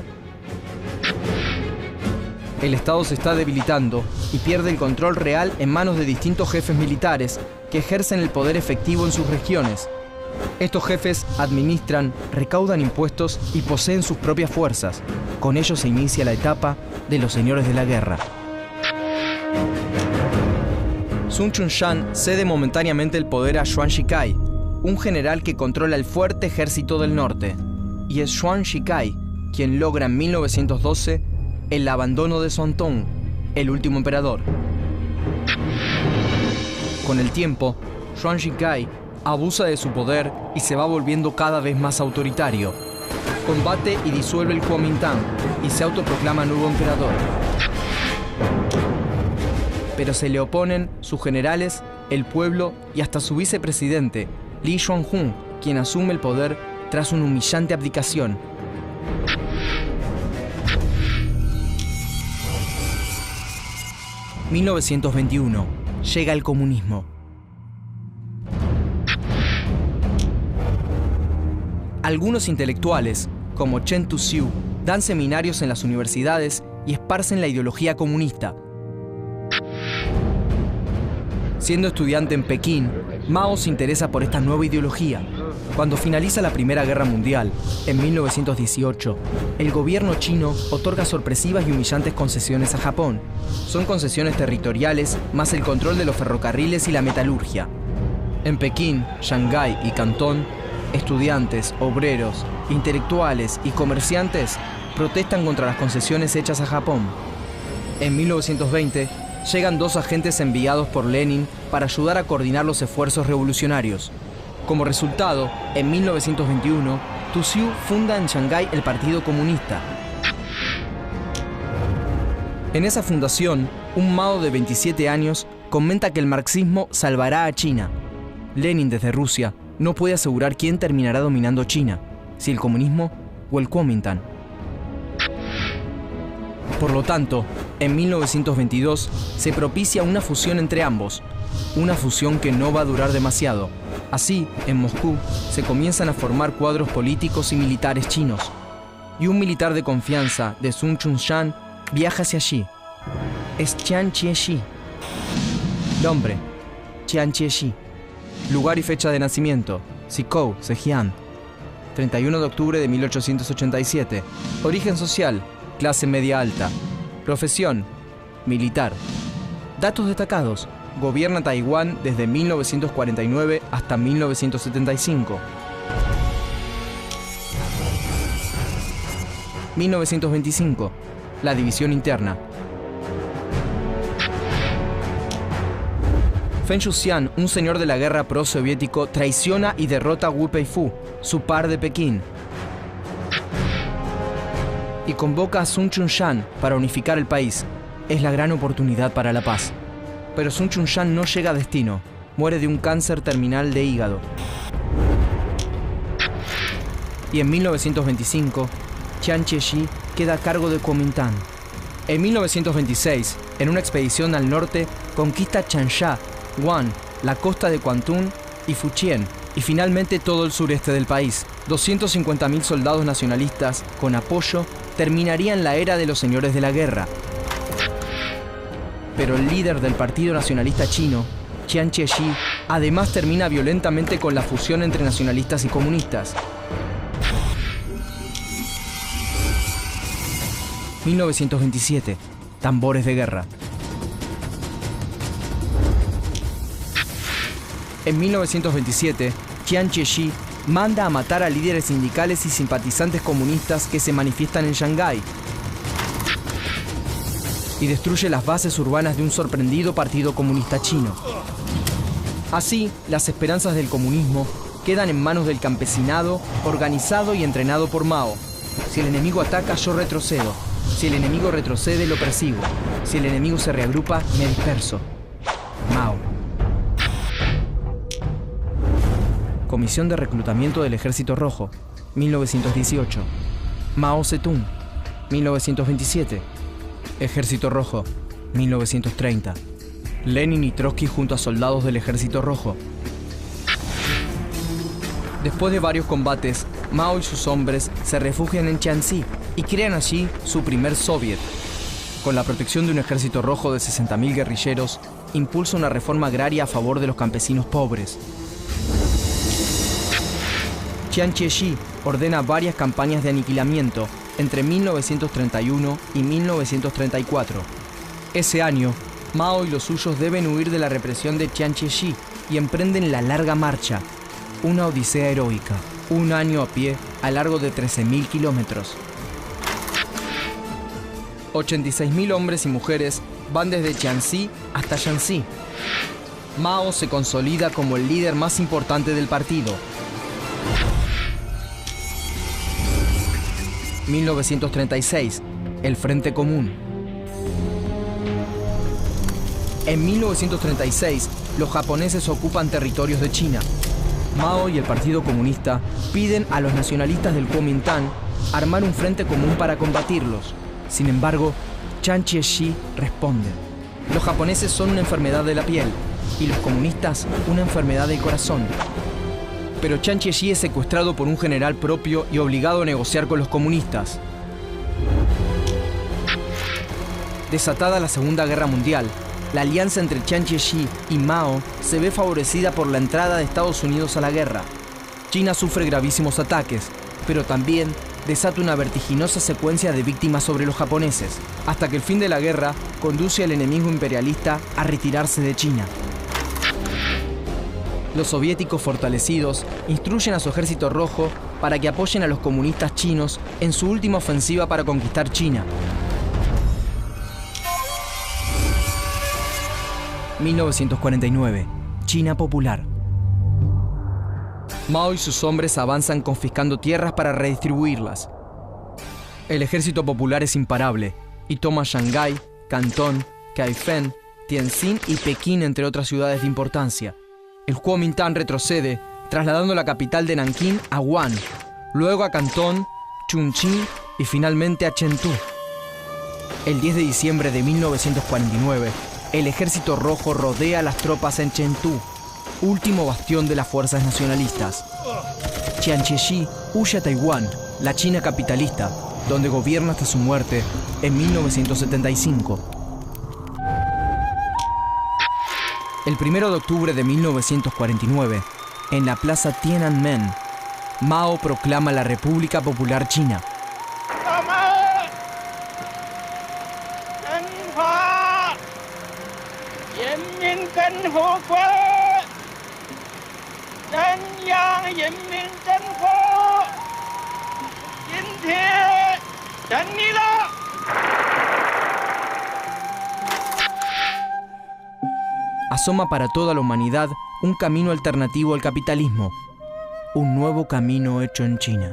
El Estado se está debilitando y pierde el control real en manos de distintos jefes militares que ejercen el poder efectivo en sus regiones. Estos jefes administran, recaudan impuestos y poseen sus propias fuerzas. Con ello se inicia la etapa de los señores de la guerra. Sun Chun-shan cede momentáneamente el poder a Yuan Shikai, un general que controla el fuerte ejército del norte. Y es Yuan Shikai quien logra en 1912 el abandono de Song-tong, el último emperador. Con el tiempo, Yuan Shikai abusa de su poder y se va volviendo cada vez más autoritario. Combate y disuelve el Kuomintang y se autoproclama nuevo emperador. Pero se le oponen sus generales, el pueblo y hasta su vicepresidente, Li Xuanhong, quien asume el poder tras una humillante abdicación. ...1921... llega el comunismo. Algunos intelectuales, como Chen Tuxiu, dan seminarios en las universidades y esparcen la ideología comunista. Siendo estudiante en Pekín, Mao se interesa por esta nueva ideología. Cuando finaliza la Primera Guerra Mundial, en 1918, el gobierno chino otorga sorpresivas y humillantes concesiones a Japón. Son concesiones territoriales, más el control de los ferrocarriles y la metalurgia. En Pekín, Shanghái y Cantón, estudiantes, obreros, intelectuales y comerciantes protestan contra las concesiones hechas a Japón. En 1920, llegan dos agentes enviados por Lenin para ayudar a coordinar los esfuerzos revolucionarios. Como resultado, en 1921, Tuxiu funda en Shanghái el Partido Comunista. En esa fundación, un Mao de 27 años comenta que el marxismo salvará a China. Lenin, desde Rusia, no puede asegurar quién terminará dominando China, si el comunismo o el Kuomintang. Por lo tanto, en 1922 se propicia una fusión entre ambos, una fusión que no va a durar demasiado. Así, en Moscú, se comienzan a formar cuadros políticos y militares chinos, y un militar de confianza de Sun Chun-shan viaja hacia allí. Es Chiang Chie-shi. Nombre: Chiang Chie-shi. Lugar y fecha de nacimiento: Zhizhou, Zhejiang, 31 de octubre de 1887. Origen social: clase media alta. Profesión: militar. Datos destacados: gobierna Taiwán desde 1949 hasta 1975. 1925. La división interna. Feng Yuxian, un señor de la guerra pro-soviético, traiciona y derrota a Wu Peifu, su par de Pekín, y convoca a Sun Chun-shan para unificar el país. Es la gran oportunidad para la paz. Pero Sun Chun-shan no llega a destino. Muere de un cáncer terminal de hígado. y en 1925, Chiang Kai-shek queda a cargo de Kuomintang. En 1926, en una expedición al norte, conquista Changsha, Guan, la costa de Kwantung y Fujian, y finalmente todo el sureste del país. 250.000 soldados nacionalistas, con apoyo, terminarían la era de los señores de la guerra. Pero el líder del Partido Nacionalista Chino, Chiang Kai-shek, además termina violentamente con la fusión entre nacionalistas y comunistas. 1927. Tambores de guerra. En 1927, Chiang Kai-shek manda a matar a líderes sindicales y simpatizantes comunistas que se manifiestan en Shanghái y destruye las bases urbanas de un sorprendido partido comunista chino. Así, las esperanzas del comunismo quedan en manos del campesinado, organizado y entrenado por Mao. Si el enemigo ataca, yo retrocedo. Si el enemigo retrocede, lo persigo. Si el enemigo se reagrupa, me disperso. Mao. Comisión de Reclutamiento del Ejército Rojo, 1918. Mao Zedong, 1927. Ejército Rojo, 1930. Lenin y Trotsky junto a soldados del Ejército Rojo. Después de varios combates, Mao y sus hombres se refugian en Jiangxi y crean allí su primer soviet. Con la protección de un ejército rojo de 60.000 guerrilleros, impulsa una reforma agraria a favor de los campesinos pobres. Chiang Kai-shek ordena varias campañas de aniquilamiento entre 1931 y 1934. Ese año, Mao y los suyos deben huir de la represión de Chiang Kai-shek y emprenden la larga marcha, una odisea heroica, un año a pie a largo de 13.000 kilómetros. 86.000 hombres y mujeres van desde Jiangxi hasta Shanxi. Mao se consolida como el líder más importante del partido. 1936, el Frente Común. En 1936, los japoneses ocupan territorios de China. Mao y el Partido Comunista piden a los nacionalistas del Kuomintang armar un frente común para combatirlos. Sin embargo, Chiang Kai-shek responde: los japoneses son una enfermedad de la piel y los comunistas una enfermedad del corazón. Pero Chiang Kai-shek es secuestrado por un general propio y obligado a negociar con los comunistas. Desatada la Segunda Guerra Mundial, la alianza entre Chiang Kai-shek y Mao se ve favorecida por la entrada de Estados Unidos a la guerra. China sufre gravísimos ataques, pero también desata una vertiginosa secuencia de víctimas sobre los japoneses, hasta que el fin de la guerra conduce al enemigo imperialista a retirarse de China. Los soviéticos fortalecidos instruyen a su ejército rojo para que apoyen a los comunistas chinos en su última ofensiva para conquistar China. 1949. China popular. Mao y sus hombres avanzan confiscando tierras para redistribuirlas. El ejército popular es imparable y toma Shanghái, Cantón, Kaifeng, Tianjin y Pekín, entre otras ciudades de importancia. El Kuomintang retrocede, trasladando la capital de Nankín a Guan, luego a Cantón, Chongqing y finalmente a Chengdu. El 10 de diciembre de 1949, el ejército rojo rodea a las tropas en Chengdu, último bastión de las fuerzas nacionalistas. Chiang Kai-shek huye a Taiwán, la China capitalista, donde gobierna hasta su muerte en 1975. El 1 de octubre de 1949, en la plaza Tiananmen, Mao proclama la República Popular China. Asoma para toda la humanidad un camino alternativo al capitalismo, un nuevo camino hecho en China.